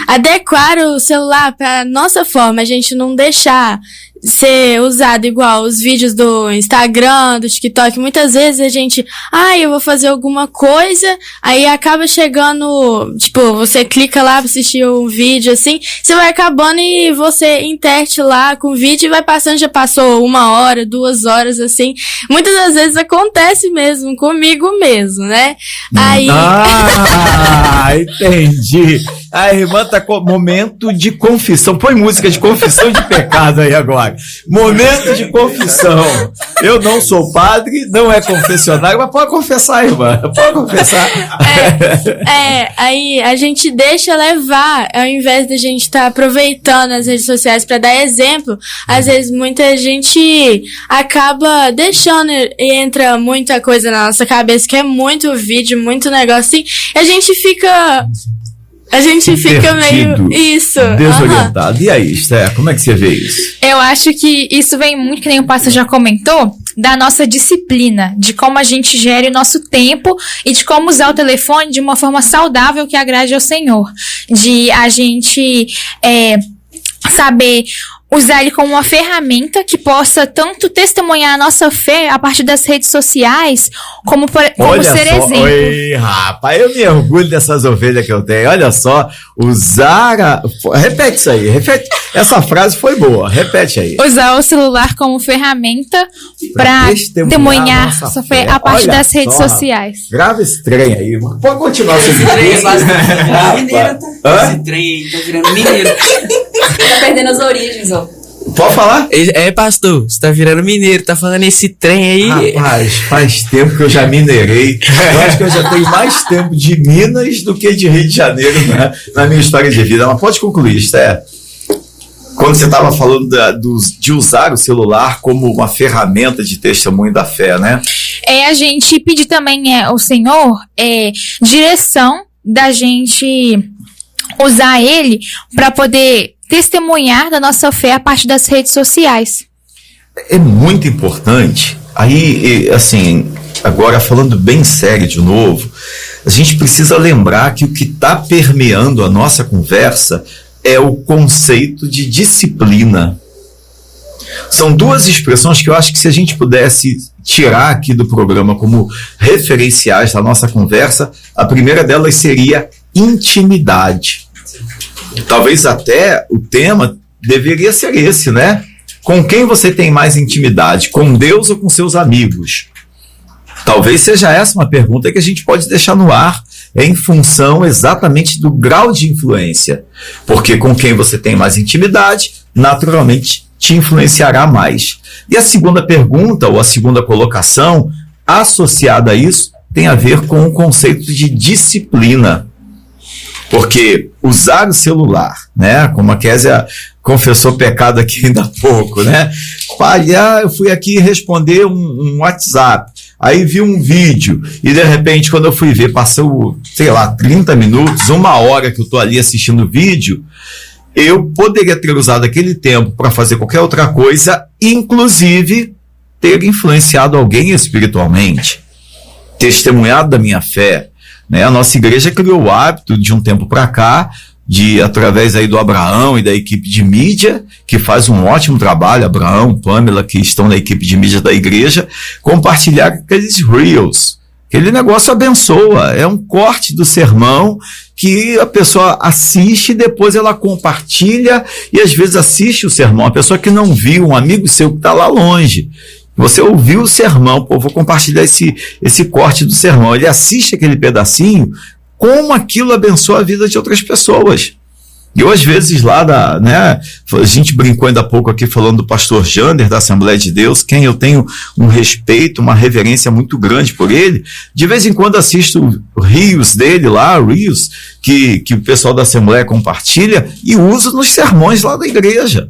S5: adequar o celular para nossa forma, a gente não deixar ser usado igual os vídeos do Instagram, do TikTok. Muitas vezes a gente, eu vou fazer alguma coisa, aí acaba chegando, tipo, você clica lá pra assistir um vídeo assim, você vai acabando e você interte lá com o vídeo e vai passando, já passou 1 hora, 2 horas, assim. Muitas das vezes acontece mesmo, comigo mesmo, né? Aí...
S2: entendi. A irmã tá com momento de confissão. Põe música de confissão de pecado aí agora. Momento de confissão. Eu não sou padre, não é confessionário, mas pode confessar, irmã. Pode confessar.
S5: Aí a gente deixa levar, ao invés de a gente estar aproveitando as redes sociais para dar exemplo, às vezes muita gente acaba deixando e entra muita coisa na nossa cabeça, que é muito vídeo, muito negócio assim, e a gente fica meio
S2: desorientado. E aí, Esther, como é que você vê isso?
S6: Eu acho que isso vem muito, que nem o pastor já comentou, da nossa disciplina, de como a gente gere o nosso tempo e de como usar o telefone de uma forma saudável que agrade ao Senhor. De a gente saber usar ele como uma ferramenta que possa tanto testemunhar a nossa fé a partir das redes sociais, como ser exemplo.
S2: Oi, rapaz, eu me orgulho dessas ovelhas que eu tenho. Olha só, repete isso aí, essa frase foi boa, repete aí.
S6: Usar o celular como ferramenta para testemunhar a nossa fé a partir das redes sociais.
S2: Grava esse trem aí, mano. Pode continuar esse
S8: trem. Esse trem aí tá virando mineiro.
S9: Tá perdendo as origens, ó.
S2: Pode falar?
S4: Pastor, você tá virando mineiro, tá falando esse trem aí.
S2: Rapaz, faz tempo que eu já mineirei. Eu acho que eu já tenho mais tempo de Minas do que de Rio de Janeiro na minha história de vida. Mas pode concluir, Esther. Quando você estava falando de usar o celular como uma ferramenta de testemunho da fé, né?
S6: A gente pedir também ao Senhor direção da gente usar ele para poder testemunhar da nossa fé a partir das redes sociais.
S2: É muito importante. Aí, assim, agora falando bem sério de novo, a gente precisa lembrar que o que está permeando a nossa conversa é o conceito de disciplina. São duas expressões que eu acho que se a gente pudesse tirar aqui do programa como referenciais da nossa conversa, a primeira delas seria intimidade. Talvez até o tema deveria ser esse, né? Com quem você tem mais intimidade? Com Deus ou com seus amigos? Talvez seja essa uma pergunta que a gente pode deixar no ar, em função exatamente do grau de influência. Porque com quem você tem mais intimidade, naturalmente te influenciará mais. E a segunda pergunta, ou a segunda colocação, associada a isso, tem a ver com o conceito de disciplina. Porque usar o celular, né? Como a Kézia confessou pecado aqui ainda há pouco, né? Pai, eu fui aqui responder um WhatsApp, aí vi um vídeo, e de repente, quando eu fui ver, passou, 30 minutos, 1 hora que eu estou ali assistindo o vídeo, eu poderia ter usado aquele tempo para fazer qualquer outra coisa, inclusive ter influenciado alguém espiritualmente, testemunhado da minha fé, né? A nossa igreja criou o hábito de um tempo para cá, através aí do Abraão e da equipe de mídia, que faz um ótimo trabalho, Abraão, Pamela, que estão na equipe de mídia da igreja, compartilhar aqueles reels. Aquele negócio abençoa, é um corte do sermão que a pessoa assiste e depois ela compartilha e às vezes assiste o sermão. A pessoa que não viu, um amigo seu que está lá longe, você ouviu o sermão, vou compartilhar esse corte do sermão. Ele assiste aquele pedacinho, como aquilo abençoa a vida de outras pessoas. E eu, às vezes, a gente brincou ainda há pouco aqui falando do pastor Jander, da Assembleia de Deus, quem eu tenho um respeito, uma reverência muito grande por ele. De vez em quando assisto reels dele lá, reels, que o pessoal da Assembleia compartilha, e uso nos sermões lá da igreja.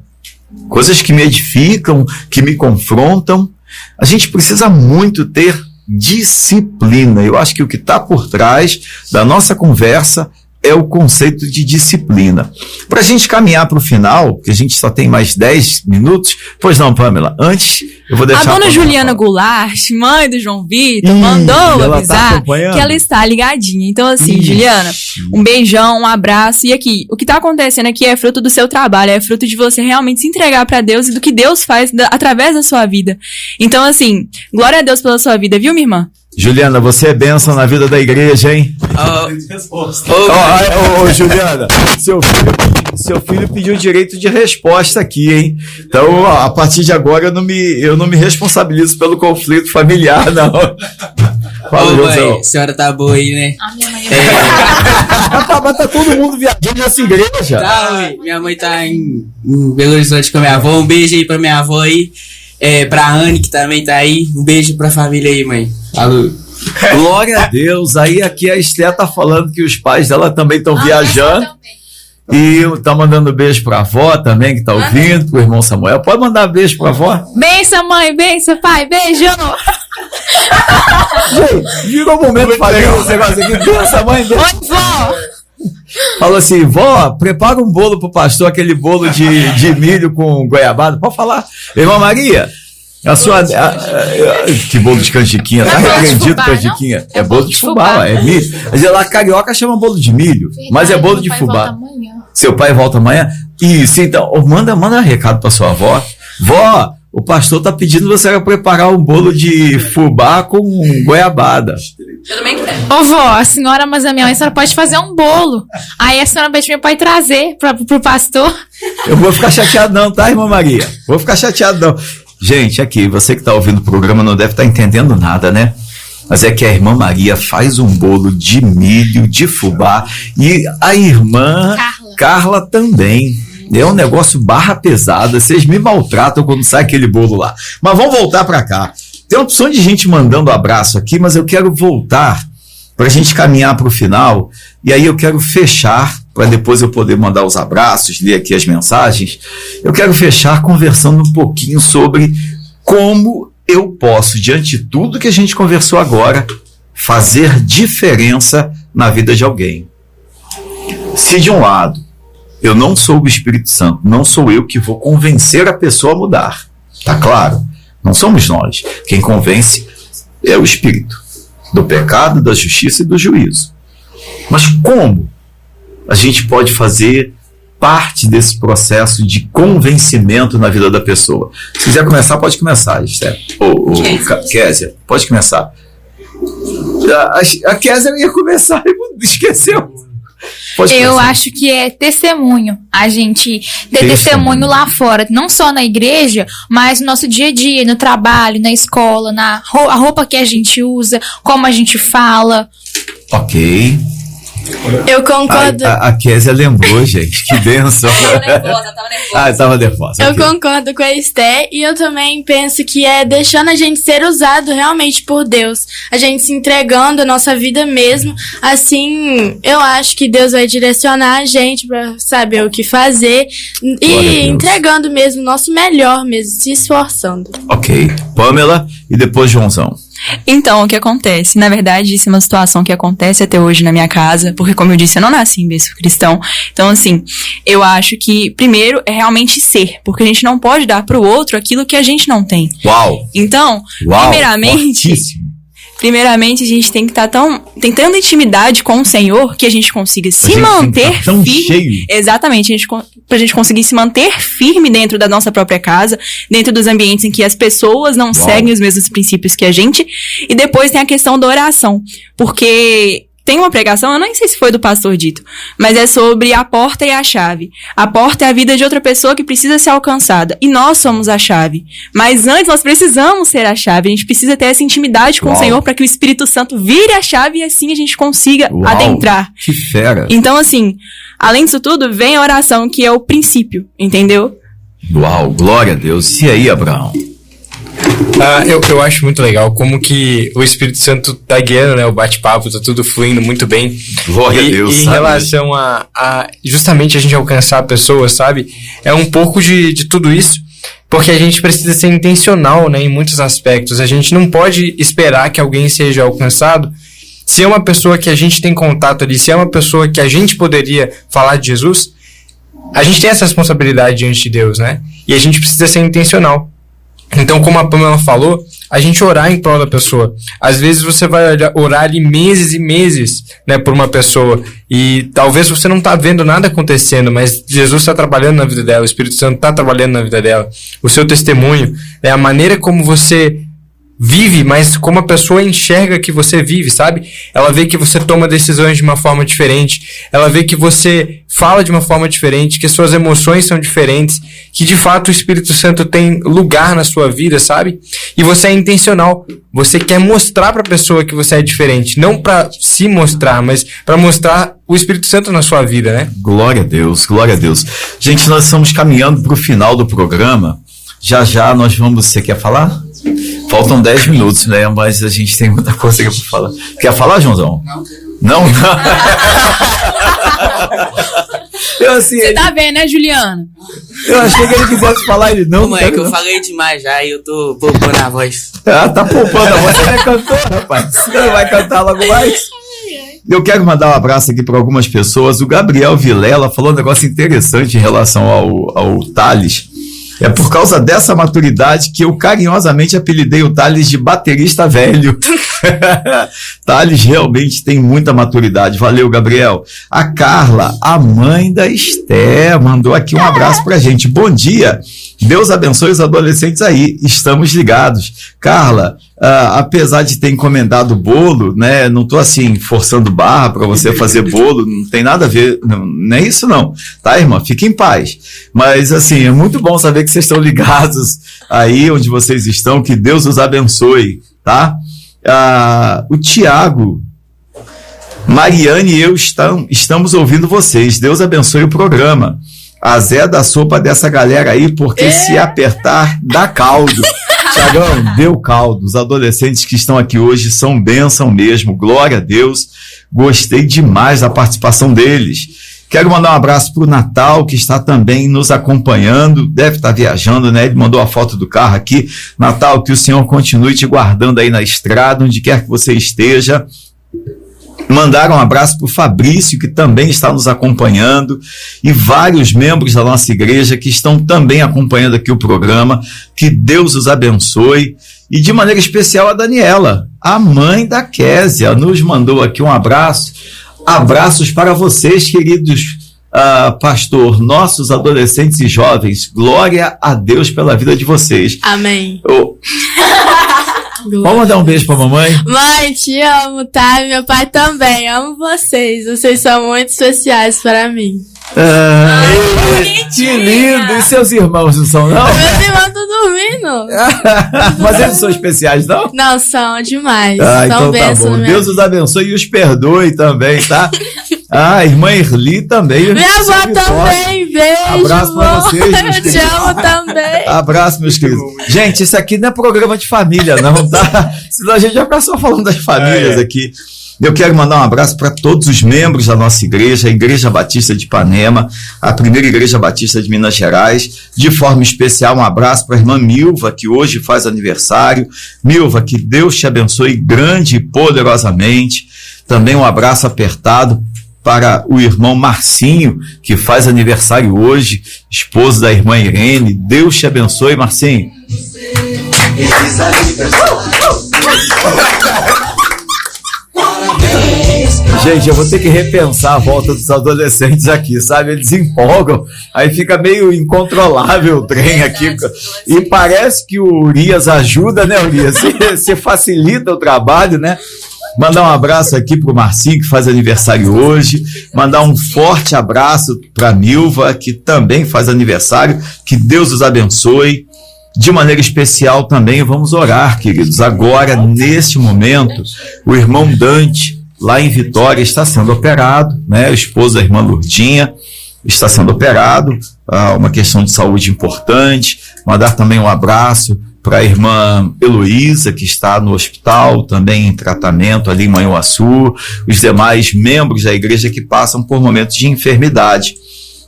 S2: Coisas que me edificam, que me confrontam. A gente precisa muito ter disciplina. Eu acho que o que está por trás da nossa conversa é o conceito de disciplina. Para a gente caminhar para o final, que a gente só tem mais 10 minutos, pois não, Pamela, antes eu vou deixar...
S7: A dona Juliana Goulart, mãe do João Vitor, mandou avisar que ela está ligadinha. Então assim, Juliana, um beijão, um abraço. E aqui, o que está acontecendo aqui é fruto do seu trabalho, é fruto de você realmente se entregar para Deus e do que Deus faz através da sua vida. Então assim, glória a Deus pela sua vida, viu, minha irmã?
S2: Juliana, você é bênção na vida da igreja, hein? Juliana, seu filho pediu direito de resposta aqui, hein? Então, a partir de agora, eu não me responsabilizo pelo conflito familiar, não. Fala,
S4: mãe, a senhora tá boa aí, né?
S6: A minha mãe
S2: Mas tá todo mundo viajando nessa igreja.
S4: Tá, mãe. Minha mãe tá em Belo Horizonte com a minha avó. Um beijo aí pra minha avó aí. Pra Anne, que também tá aí. Um beijo pra família aí, mãe. Falou.
S2: Glória a Deus. Aí aqui a Esté tá falando que os pais dela também estão viajando. E tá mandando beijo pra avó também, que tá ouvindo, pro irmão Samuel. Pode mandar beijo pra avó?
S6: Benção, mãe, benção, pai, beijo.
S2: Gente, virou o momento de fazer esse negócio aqui. Benção, mãe, benção.
S6: Oi, vó.
S2: Falou assim, vó, prepara um bolo pro pastor, aquele bolo de milho com goiabada. Pode falar. Irmã Maria, a sua... que bolo de canjiquinha, tá repreendido, canjiquinha. É bolo de fubá, é milho. Mas lá, carioca chama bolo de milho, mas é bolo de fubá. Seu pai volta amanhã? Isso, então, manda recado pra sua avó. Vó, o pastor tá pedindo você pra preparar um bolo de fubá com goiabada.
S9: Eu também quero.
S6: Ô vó, a senhora, mas a minha mãe, a senhora pode fazer um bolo. Aí a senhora pede meu pai trazer pro pastor.
S2: Eu vou ficar chateado não, tá, irmã Maria? Vou ficar chateado não. Gente, aqui, você que tá ouvindo o programa não deve estar entendendo nada, né? Mas é que a irmã Maria faz um bolo de milho, de fubá, e a irmã Carla também. É um negócio barra pesada, vocês me maltratam quando sai aquele bolo lá. Mas vamos voltar para cá. Tem uma opção de gente mandando abraço aqui, mas eu quero voltar para a gente caminhar para o final, e aí eu quero fechar, para depois eu poder mandar os abraços, ler aqui as mensagens. Eu quero fechar conversando um pouquinho sobre como eu posso, diante de tudo que a gente conversou agora, fazer diferença na vida de alguém. Se de um lado, eu não sou o Espírito Santo, não sou eu que vou convencer a pessoa a mudar, tá claro? Não somos nós. Quem convence é o Espírito, do pecado, da justiça e do juízo. Mas como a gente pode fazer parte desse processo de convencimento na vida da pessoa? Se quiser começar, pode começar, Esther. Kézia, pode começar. A Kézia ia começar e esqueceu.
S6: Eu acho que é testemunho. A gente ter testemunho lá fora, não só na igreja, mas no nosso dia a dia, no trabalho, na escola, a roupa que a gente usa, como a gente fala.
S2: Ok.
S5: Eu concordo.
S2: A Kézia lembrou, gente. Que bênção.
S9: Tava nervosa.
S2: Tava nervosa.
S5: Eu concordo com a Esté e eu também penso que é deixando a gente ser usado realmente por Deus. A gente se entregando a nossa vida mesmo. Assim, eu acho que Deus vai direcionar a gente pra saber o que fazer. E entregando mesmo o nosso melhor mesmo, se esforçando.
S2: Ok. Pamela e depois Joãozão.
S7: Então, o que acontece? Na verdade, isso é uma situação que acontece até hoje na minha casa, porque, como eu disse, eu não nasci em berço cristão. Então, assim, eu acho que, primeiro, é realmente ser, porque a gente não pode dar pro outro aquilo que a gente não tem.
S2: Uau!
S7: Então, primeiramente, a gente tem que estar tem tanta intimidade com o Senhor que a gente consiga se manter
S2: tão
S7: firme.
S2: Cheio.
S7: Exatamente, pra gente conseguir se manter firme dentro da nossa própria casa, dentro dos ambientes em que as pessoas não seguem os mesmos princípios que a gente. E depois tem a questão da oração, porque tem uma pregação, eu nem sei se foi do pastor Dito, mas é sobre a porta e a chave. A porta é a vida de outra pessoa que precisa ser alcançada. E nós somos a chave. Mas antes nós precisamos ser a chave. A gente precisa ter essa intimidade com o Senhor para que o Espírito Santo vire a chave e assim a gente consiga adentrar.
S2: Que fera.
S7: Então, assim, além disso tudo, vem a oração, que é o princípio, entendeu?
S2: Uau, glória a Deus. E aí, Abraão?
S3: Eu acho muito legal como que o Espírito Santo tá guiando, né? O bate-papo, tá tudo fluindo muito bem.
S2: Glória a Deus,
S3: e em relação a justamente a gente alcançar pessoas, sabe? É um pouco de tudo isso, porque a gente precisa ser intencional, né? Em muitos aspectos. A gente não pode esperar que alguém seja alcançado se é uma pessoa que a gente tem contato ali, se é uma pessoa que a gente poderia falar de Jesus. A gente tem essa responsabilidade diante de Deus, né? E a gente precisa ser intencional. Então, como a Pamela falou, a gente orar em prol da pessoa. Às vezes você vai orar ali meses e meses, né, por uma pessoa, e talvez você não tá vendo nada acontecendo, mas Jesus está trabalhando na vida dela, o Espírito Santo está trabalhando na vida dela. O seu testemunho, né, a maneira como você vive, mas como a pessoa enxerga que você vive, sabe? Ela vê que você toma decisões de uma forma diferente, ela vê que você fala de uma forma diferente, que suas emoções são diferentes, que de fato o Espírito Santo tem lugar na sua vida, sabe? E você é intencional, você quer mostrar pra pessoa que você é diferente, não pra se mostrar, mas pra mostrar o Espírito Santo na sua vida, né?
S2: Glória a Deus, glória a Deus. Gente, nós estamos caminhando pro final do programa, já nós vamos... Você quer falar? Faltam 10 minutos, né? Mas a gente tem muita coisa aqui pra falar. Quer falar, Joãozão? Não?
S10: Você tá vendo, né, Juliano?
S2: Eu achei que ele quisesse falar, ele não.
S4: Mãe, que eu falei demais já e eu tô poupando a voz.
S2: Tá poupando a voz. Você é cantor, rapaz. Você não vai cantar logo mais? Eu quero mandar um abraço aqui para algumas pessoas. O Gabriel Vilela falou um negócio interessante em relação ao Thales. É por causa dessa maturidade que eu carinhosamente apelidei o Thales de baterista velho. Thales realmente tem muita maturidade. Valeu, Gabriel. A Carla, a mãe da Esther, mandou aqui um abraço pra gente. Bom dia. Deus abençoe os adolescentes aí. Estamos ligados. Carla, apesar de ter encomendado bolo, né, não tô assim forçando barra para você fazer bolo, não tem nada a ver, não é isso não, tá, irmã? Fique em paz. Mas assim, é muito bom saber que vocês estão ligados aí onde vocês estão, que Deus os abençoe, tá? O Tiago, Mariane e eu estamos ouvindo vocês. Deus abençoe o programa. A Zé da sopa dessa galera aí, porque se apertar, dá caldo. Tiagão, deu caldo. Os adolescentes que estão aqui hoje são bênção mesmo. Glória a Deus. Gostei demais da participação deles. Quero mandar um abraço pro Natal, que está também nos acompanhando. Deve estar viajando, né? Ele mandou a foto do carro aqui. Natal, que o Senhor continue te guardando aí na estrada, onde quer que você esteja. Mandaram um abraço para o Fabrício, que também está nos acompanhando, e vários membros da nossa igreja que estão também acompanhando aqui o programa. Que Deus os abençoe. E de maneira especial a Daniela, a mãe da Kézia, nos mandou aqui um abraço. Abraços para vocês, queridos pastor, nossos adolescentes e jovens, glória a Deus pela vida de vocês.
S5: Amém.
S2: Vamos mandar um beijo pra mamãe?
S5: Mãe, te amo, tá? Meu pai também, amo vocês. Vocês são muito especiais para mim.
S2: Que lindo! E seus irmãos não são, não?
S5: Meus irmãos estão dormindo.
S2: Mas eles são especiais, não?
S5: Não, são demais.
S2: Então tá bom. Deus os abençoe e os perdoe também, tá? Irmã Erli também.
S5: Minha avó também, beijo.
S2: Abraço pra vocês, meus queridos.
S5: Te amo também.
S2: Abraço, meus queridos. Gente, isso aqui não é programa de família, não, tá? Senão a gente já passou falando das famílias aqui. Eu quero mandar um abraço para todos os membros da nossa igreja, a Igreja Batista de Ipanema, a primeira Igreja Batista de Minas Gerais. De forma especial, um abraço para a irmã Milva, que hoje faz aniversário. Milva, que Deus te abençoe grande e poderosamente. Também um abraço apertado para o irmão Marcinho, que faz aniversário hoje, esposo da irmã Irene. Deus te abençoe, Marcinho. Gente, eu vou ter que repensar a volta dos adolescentes aqui, sabe? Eles empolgam, aí fica meio incontrolável o trem aqui. E parece que o Urias ajuda, né, Urias? Você facilita o trabalho, né? Mandar um abraço aqui pro Marcinho, que faz aniversário hoje. Mandar um forte abraço pra Milva, que também faz aniversário. Que Deus os abençoe. De maneira especial também vamos orar, queridos. Agora, neste momento, o irmão Dante, lá em Vitória, está sendo operado, né? O esposo da irmã Lourdinha está sendo operado, uma questão de saúde importante. Mandar também um abraço para a irmã Heloísa, que está no hospital, também em tratamento ali em Manhuaçu, os demais membros da igreja que passam por momentos de enfermidade.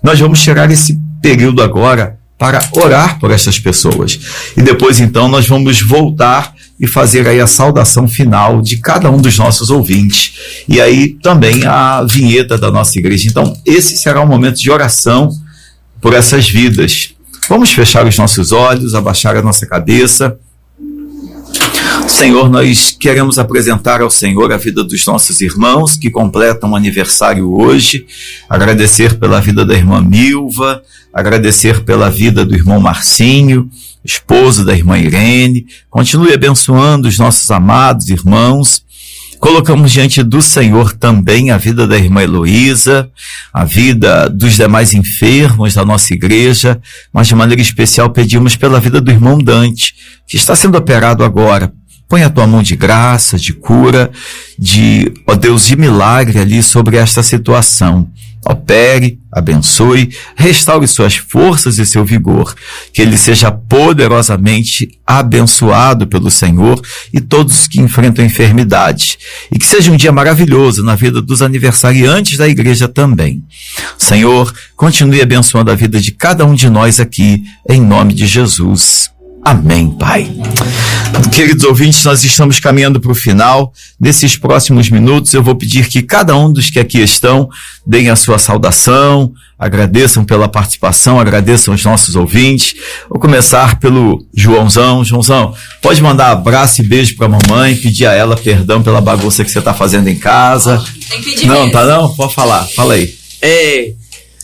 S2: Nós vamos tirar esse período agora para orar por essas pessoas. E depois, então, nós vamos voltar e fazer aí a saudação final de cada um dos nossos ouvintes. E aí também a vinheta da nossa igreja. Então, esse será um momento de oração por essas vidas. Vamos fechar os nossos olhos, abaixar a nossa cabeça. Senhor, nós queremos apresentar ao Senhor a vida dos nossos irmãos que completam aniversário hoje, agradecer pela vida da irmã Milva, agradecer pela vida do irmão Marcinho, esposo da irmã Irene. Continue abençoando os nossos amados irmãos. Colocamos diante do Senhor também a vida da irmã Heloísa, a vida dos demais enfermos da nossa igreja, mas de maneira especial pedimos pela vida do irmão Dante, que está sendo operado agora. Põe a tua mão de graça, de cura, ó Deus, de milagre ali sobre esta situação. Opere, abençoe, restaure suas forças e seu vigor, que ele seja poderosamente abençoado pelo Senhor e todos que enfrentam enfermidade, e que seja um dia maravilhoso na vida dos aniversariantes da igreja também. Senhor, continue abençoando a vida de cada um de nós aqui, em nome de Jesus. Amém, Pai. Queridos ouvintes, nós estamos caminhando para o final. Nesses próximos minutos eu vou pedir que cada um dos que aqui estão deem a sua saudação, agradeçam pela participação, agradeçam os nossos ouvintes. Vou começar pelo Joãozão. Joãozão, pode mandar abraço e beijo para a mamãe, pedir a ela perdão pela bagunça que você está fazendo em casa.
S9: Tem que pedir
S2: não,
S9: mesmo.
S2: Tá não? Pode falar, fala aí.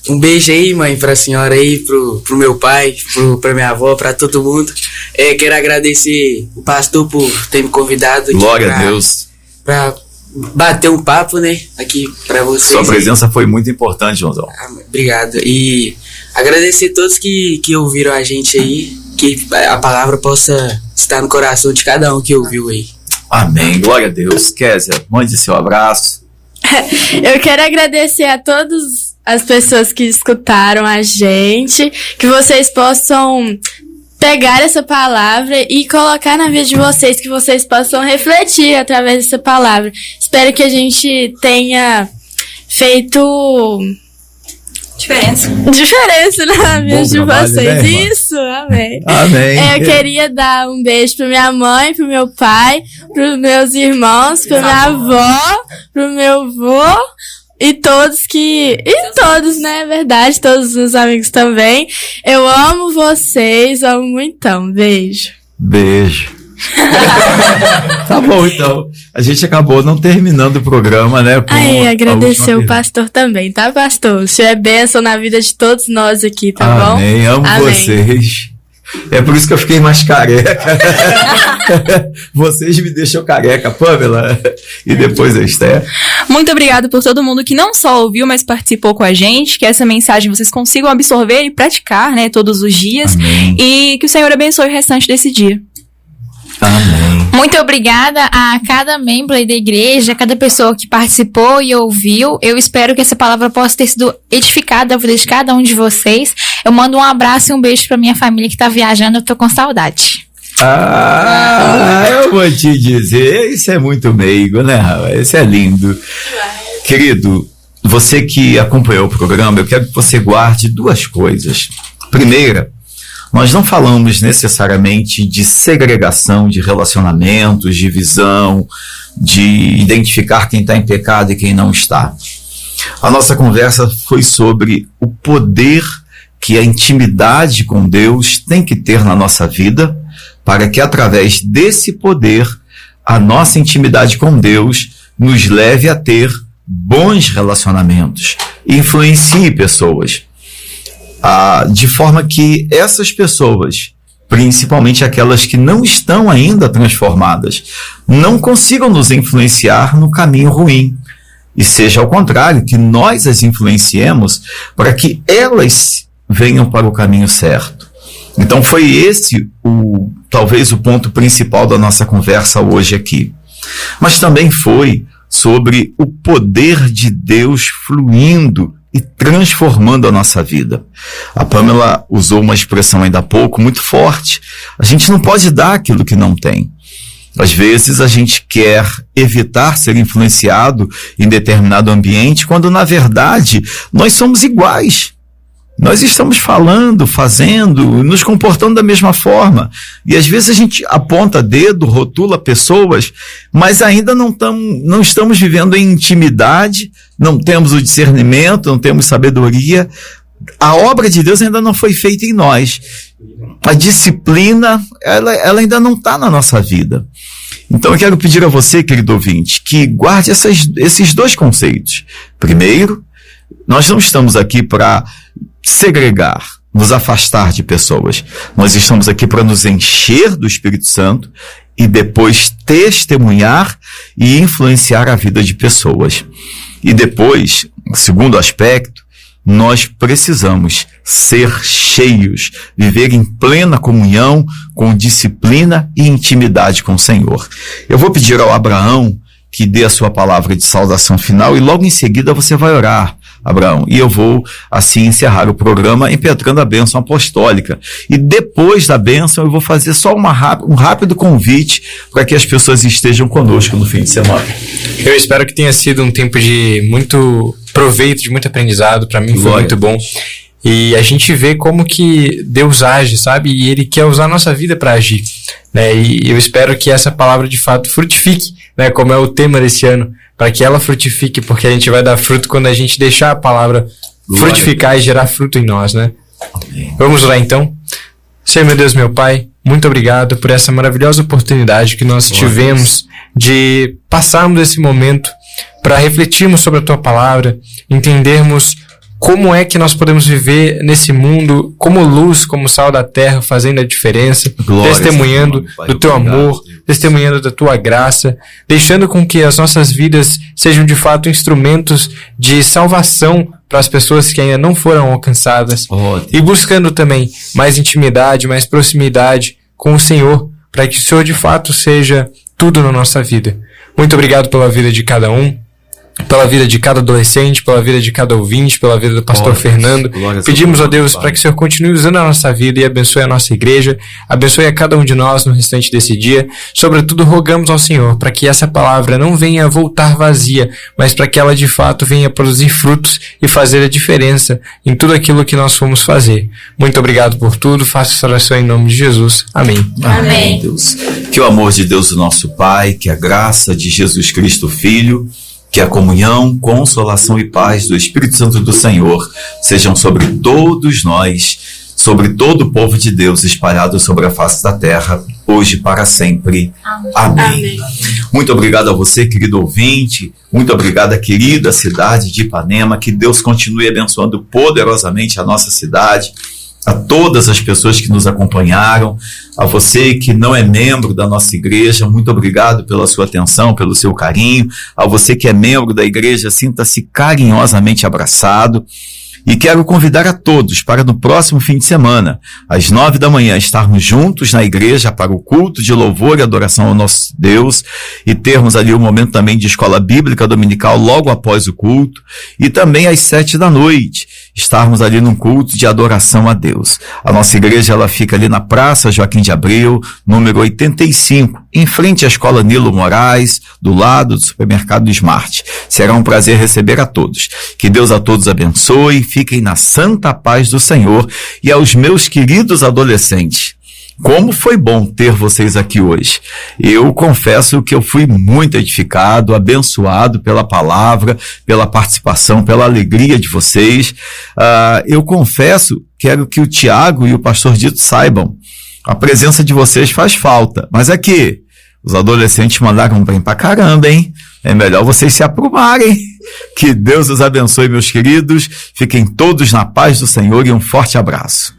S4: Um beijo aí, mãe, pra senhora aí, pro meu pai, pra minha avó, pra todo mundo. Quero agradecer o pastor por ter me convidado aqui.
S2: Glória a Deus.
S4: Pra bater um papo, né, aqui pra vocês.
S2: Sua presença foi muito importante, Joãozão.
S4: Obrigado. E agradecer a todos que ouviram a gente aí, que a palavra possa estar no coração de cada um que ouviu aí.
S2: Amém. Glória a Deus. Kézia, mande seu abraço.
S5: Eu quero agradecer a todos as pessoas que escutaram a gente, que vocês possam pegar essa palavra e colocar na vida de vocês, que vocês possam refletir através dessa palavra. Espero que a gente tenha feito
S9: diferença
S5: na vida de
S2: trabalho,
S5: vocês.
S2: né, irmã?
S5: Isso, amém.
S2: Amém.
S5: Eu queria dar um beijo pra minha mãe, pro meu pai, pros meus irmãos, pra minha avó, pro meu avô. E todos, né, verdade, todos os meus amigos também. Eu amo vocês, amo muitão. Beijo.
S2: Beijo. Tá bom, então. A gente acabou não terminando o programa, né?
S5: Agradecer o pastor também, tá, pastor? O senhor é bênção na vida de todos nós aqui, tá bom?
S2: Amém, amo vocês. É por isso que eu fiquei mais careca. Vocês me deixam careca, Pamela. E depois a Esther.
S7: Muito obrigado por todo mundo que não só ouviu, mas participou com a gente. Que essa mensagem vocês consigam absorver e praticar, né, todos os dias.
S2: Amém.
S7: E que o Senhor abençoe o restante desse dia.
S2: Amém.
S6: Muito obrigada a cada membro aí da igreja, a cada pessoa que participou e ouviu. Eu espero que essa palavra possa ter sido edificada na vida de cada um de vocês. Eu mando um abraço e um beijo pra minha família que tá viajando, eu tô com saudade.
S2: Eu vou te dizer, isso é muito meigo, né? Isso é lindo. Querido, você que acompanhou o programa, eu quero que você guarde duas coisas. Primeira, nós não falamos necessariamente de segregação de relacionamentos, de visão, de identificar quem está em pecado e quem não está. A nossa conversa foi sobre o poder que a intimidade com Deus tem que ter na nossa vida, para que através desse poder, a nossa intimidade com Deus nos leve a ter bons relacionamentos, influencie pessoas. De forma que essas pessoas, principalmente aquelas que não estão ainda transformadas, não consigam nos influenciar no caminho ruim. E seja ao contrário, que nós as influenciemos para que elas venham para o caminho certo. Então foi esse talvez o ponto principal da nossa conversa hoje aqui. Mas também foi sobre o poder de Deus fluindo e transformando a nossa vida. A Pamela usou uma expressão ainda há pouco muito forte. A gente não pode dar aquilo que não tem. Às vezes a gente quer evitar ser influenciado em determinado ambiente, quando na verdade nós somos iguais. Nós estamos falando, fazendo, nos comportando da mesma forma. E às vezes a gente aponta dedo, rotula pessoas, mas ainda não estamos vivendo em intimidade, não temos o discernimento, não temos sabedoria. A obra de Deus ainda não foi feita em nós. A disciplina, ela ainda não está na nossa vida. Então eu quero pedir a você, querido ouvinte, que guarde esses dois conceitos. Primeiro, nós não estamos aqui para segregar, nos afastar de pessoas. Nós estamos aqui para nos encher do Espírito Santo e depois testemunhar e influenciar a vida de pessoas. E depois, segundo aspecto, nós precisamos ser cheios, viver em plena comunhão, com disciplina e intimidade com o Senhor. Eu vou pedir ao Abraão que dê a sua palavra de saudação final e logo em seguida você vai orar, Abraão, e eu vou assim encerrar o programa impetrando a bênção apostólica. E depois da bênção eu vou fazer só um rápido convite para que as pessoas estejam conosco no fim de semana.
S3: Eu espero que tenha sido um tempo de muito proveito, de muito aprendizado. Para mim foi muito bom. E a gente vê como que Deus age, sabe? E Ele quer usar a nossa vida para agir, né? E eu espero que essa palavra de fato frutifique, né? Como é o tema desse ano, para que ela frutifique, porque a gente vai dar fruto quando a gente deixar a palavra frutificar e gerar fruto em nós, né? Amém. Vamos lá então. Senhor, meu Deus, meu Pai, muito obrigado por essa maravilhosa oportunidade que nós tivemos de passarmos esse momento para refletirmos sobre a Tua palavra, entendermos como é que nós podemos viver nesse mundo como luz, como sal da terra, fazendo a diferença, testemunhando do Teu amor, testemunhando da Tua graça, deixando com que as nossas vidas sejam de fato instrumentos de salvação para as pessoas que ainda não foram alcançadas, e buscando também mais intimidade, mais proximidade com o Senhor, para que o Senhor de fato seja tudo na nossa vida. Muito obrigado pela vida de cada um, pela vida de cada adolescente, pela vida de cada ouvinte, pela vida do pastor Fernando. Pedimos a Deus para que o Senhor continue usando a nossa vida e abençoe a nossa igreja, abençoe a cada um de nós no restante desse dia. Sobretudo, rogamos ao Senhor para que essa palavra não venha voltar vazia, mas para que ela de fato venha produzir frutos e fazer a diferença em tudo aquilo que nós fomos fazer. Muito obrigado por tudo, faça essa oração em nome de Jesus. Amém.
S2: Amém. Deus. Que o amor de Deus, o nosso Pai, que a graça de Jesus Cristo, Filho, que a comunhão, consolação e paz do Espírito Santo do Senhor sejam sobre todos nós, sobre todo o povo de Deus espalhado sobre a face da terra, hoje e para sempre. Amém. Muito obrigado a você, querido ouvinte. Muito obrigado, querida cidade de Ipanema. Que Deus continue abençoando poderosamente a nossa cidade, a todas as pessoas que nos acompanharam, a você que não é membro da nossa igreja, muito obrigado pela sua atenção, pelo seu carinho. A você que é membro da igreja, sinta-se carinhosamente abraçado. E quero convidar a todos para no próximo fim de semana, às 9 da manhã, estarmos juntos na igreja para o culto de louvor e adoração ao nosso Deus, e termos ali um momento também de escola bíblica dominical logo após o culto, e também às 7 da noite, estarmos ali num culto de adoração a Deus. A nossa igreja, ela fica ali na Praça Joaquim de Abreu, número 85, em frente à Escola Nilo Moraes, do lado do supermercado Smart. Será um prazer receber a todos. Que Deus a todos abençoe, fiquem na santa paz do Senhor. E aos meus queridos adolescentes, como foi bom ter vocês aqui hoje. Eu confesso que eu fui muito edificado, abençoado pela palavra, pela participação, pela alegria de vocês. Eu confesso, quero que o Tiago e o pastor Dito saibam, a presença de vocês faz falta. Mas aqui, os adolescentes mandaram bem pra caramba, hein? É melhor vocês se aprumarem. Que Deus os abençoe, meus queridos. Fiquem todos na paz do Senhor e um forte abraço.